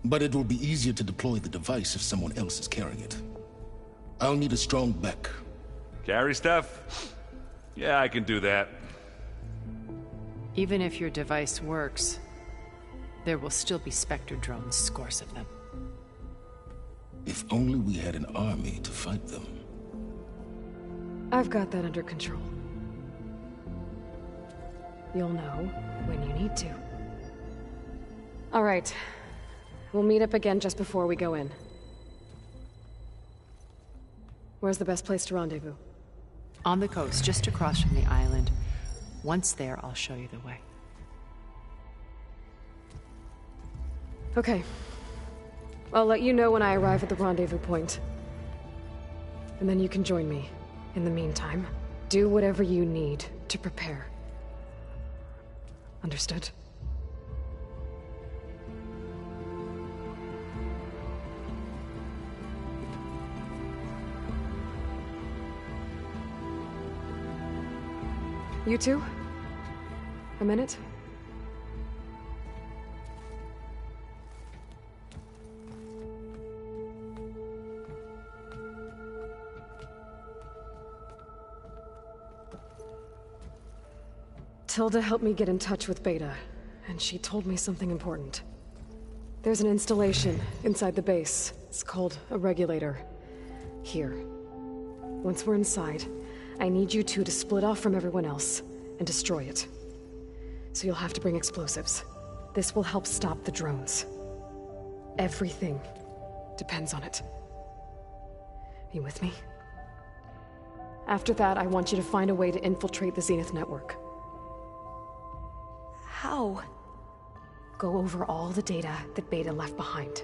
L: But it will be easier to deploy the device if someone else is carrying it. I'll need a strong back.
B: Carry stuff? Yeah, I can do that.
O: Even if your device works, there will still be Spectre drones, scores of them.
L: If only we had an army to fight them.
D: I've got that under control. You'll know when you need to. All right. We'll meet up again just before we go in. Where's the best place to rendezvous?
O: On the coast, just across from the island. Once there, I'll show you the way.
D: Okay. I'll let you know when I arrive at the rendezvous point. And then you can join me. In the meantime, do whatever you need to prepare. Understood? You two? A minute? Tilda helped me get in touch with Beta, and she told me something important. There's an installation inside the base. It's called a regulator. Here. Once we're inside, I need you two to split off from everyone else and destroy it. So you'll have to bring explosives. This will help stop the drones. Everything depends on it. You with me? After that, I want you to find a way to infiltrate the Zenith network.
N: How?
D: Go over all the data that Beta left behind.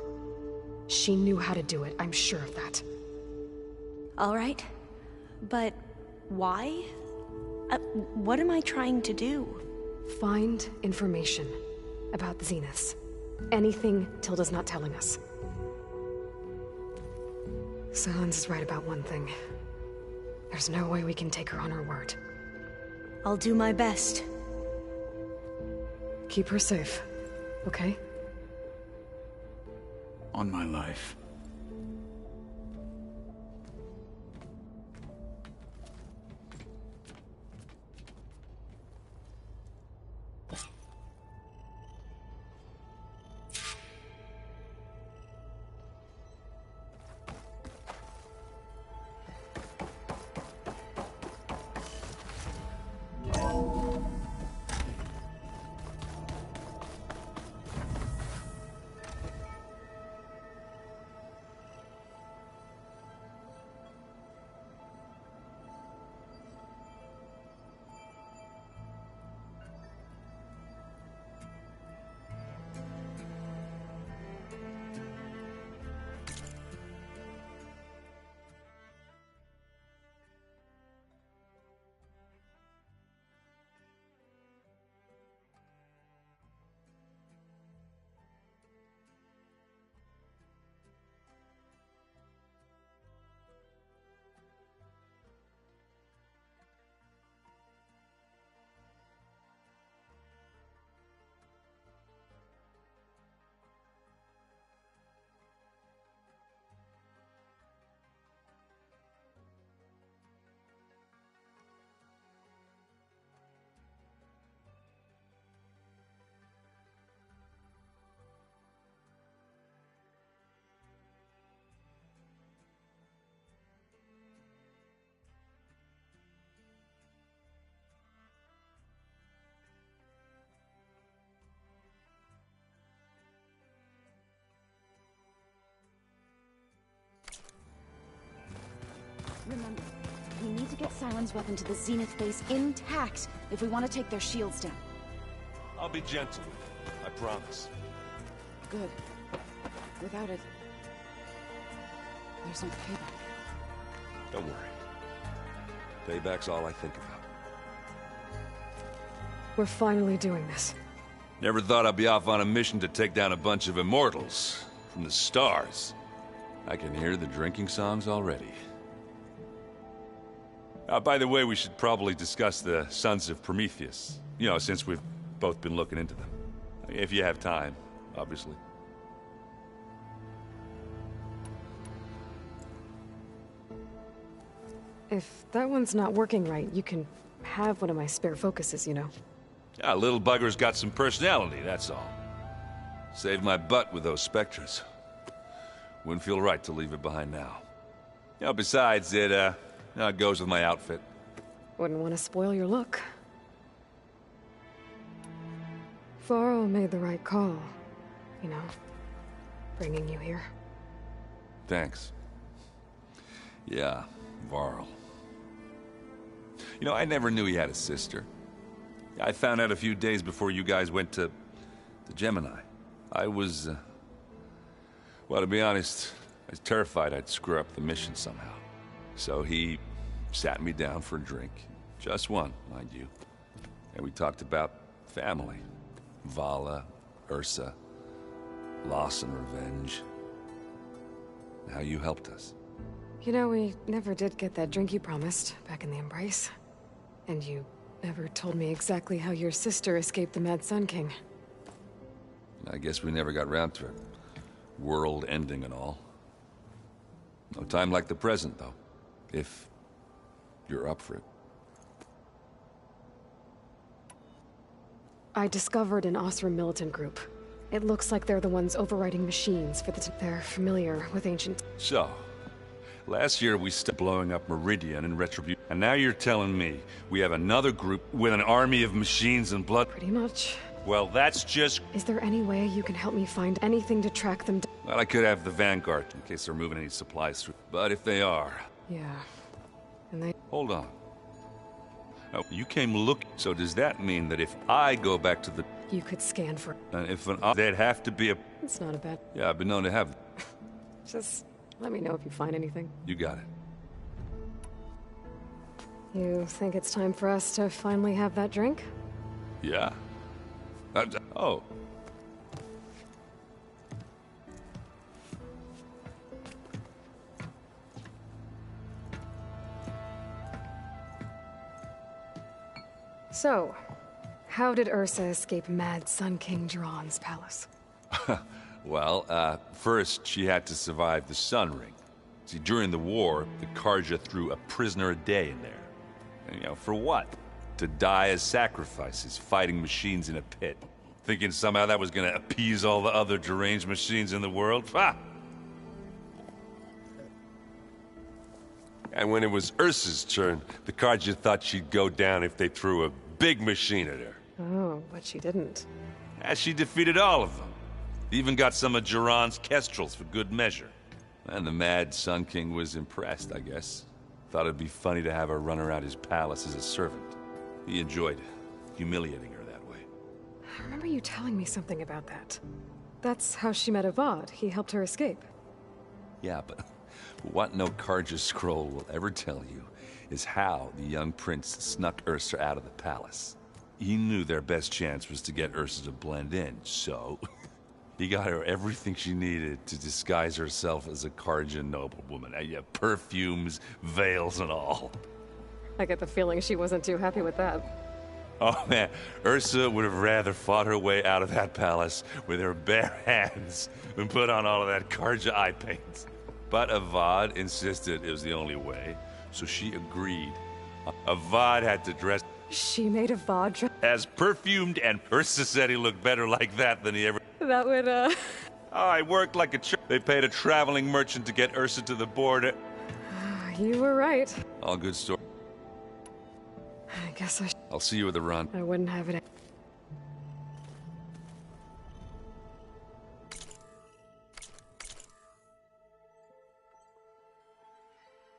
D: She knew how to do it, I'm sure of that.
N: All right. But why? What am I trying to do?
D: Find information about the Zeniths. Anything Tilda's not telling us. Silence is right about one thing. There's no way we can take her on her word.
N: I'll do my best.
D: Keep her safe, okay?
P: On my life.
N: Remember, we need to get Siren's weapon to the Zenith base intact if we want to take their shields down.
B: I'll be gentle with it, I promise.
M: Good. Without it, there's no payback.
B: Don't worry. Payback's all I think about.
D: We're finally doing this.
K: Never thought I'd be off on a mission to take down a bunch of immortals from the stars. I can hear the drinking songs already. By the way, we should probably discuss the Sons of Prometheus. You know, since we've both been looking into them. If you have time, obviously.
D: If that one's not working right, you can have one of my spare focuses, you know.
K: Yeah, little bugger's got some personality, that's all. Saved my butt with those specters. Wouldn't feel right to leave it behind now. You know, besides, it goes with my outfit.
D: Wouldn't want to spoil your look. Varl made the right call, you know, bringing you here.
K: Thanks. Yeah, Varl. You know, I never knew he had a sister. I found out a few days before you guys went to Gemini. I was, well, to be honest, I was terrified I'd screw up the mission somehow. So he sat me down for a drink. Just one, mind you. And we talked about family. Vala, Ursa, loss and revenge. How you helped us.
D: You know, we never did get that drink you promised back in the Embrace. And you never told me exactly how your sister escaped the Mad Sun King.
K: I guess we never got round to it. World ending and all. No time like the present, though. If you're up for it.
D: I discovered an Osram militant group. It looks like they're the ones overriding machines for they're familiar with ancient...
K: So, last year we stopped blowing up Meridian and Retribution. And now you're telling me we have another group with an army of machines and blood?
D: Pretty much.
K: Well, that's just...
D: Is there any way you can help me find anything to track them down?
K: Well, I could have the Vanguard in case they're moving any supplies through. But if they are...
D: Yeah. And they...
K: Hold on. Now, you came looking, so does that mean that if I go back to the...
D: You could scan for...
K: And if they'd have to be a...
D: It's not a bad...
K: Yeah, I've been known to have...
D: Just let me know if you find anything.
K: You got it.
D: You think it's time for us to finally have that drink?
K: Yeah. Oh.
D: So, how did Ursa escape Mad Sun King Jiran's palace?
K: Well, first she had to survive the Sun Ring. See, during the war, the Karja threw a prisoner a day in there. And, you know, for what? To die as sacrifices, fighting machines in a pit. Thinking somehow that was gonna appease all the other deranged machines in the world? Ah!
B: And when it was Ursa's turn, the Karja thought she'd go down if they threw a big machine at her.
D: Oh, but she didn't.
K: And she defeated all of them. Even got some of Jiran's kestrels for good measure. And the Mad Sun King was impressed, I guess. Thought it'd be funny to have her run around his palace as a servant. He enjoyed humiliating her that way.
D: I remember you telling me something about that. That's how she met Avad. He helped her escape.
K: Yeah, but what no Karja scroll will ever tell you is how the young prince snuck Ursa out of the palace. He knew their best chance was to get Ursa to blend in, so he got her everything she needed to disguise herself as a Karja noblewoman. Yeah, perfumes, veils, and all.
D: I get the feeling she wasn't too happy with that.
K: Oh man, Ursa would have rather fought her way out of that palace with her bare hands than put on all of that Karja eye paint. But Avad insisted it was the only way, so she agreed. Avad had to dress...
D: She made Avad dress...
K: as perfumed, and Ursa said he looked better like that than he ever...
D: That would,
K: Oh, I worked like a They paid a traveling merchant to get Ursa to the border.
D: You were right.
K: All good story.
D: I guess
K: I'll see you at the run.
D: I wouldn't have it...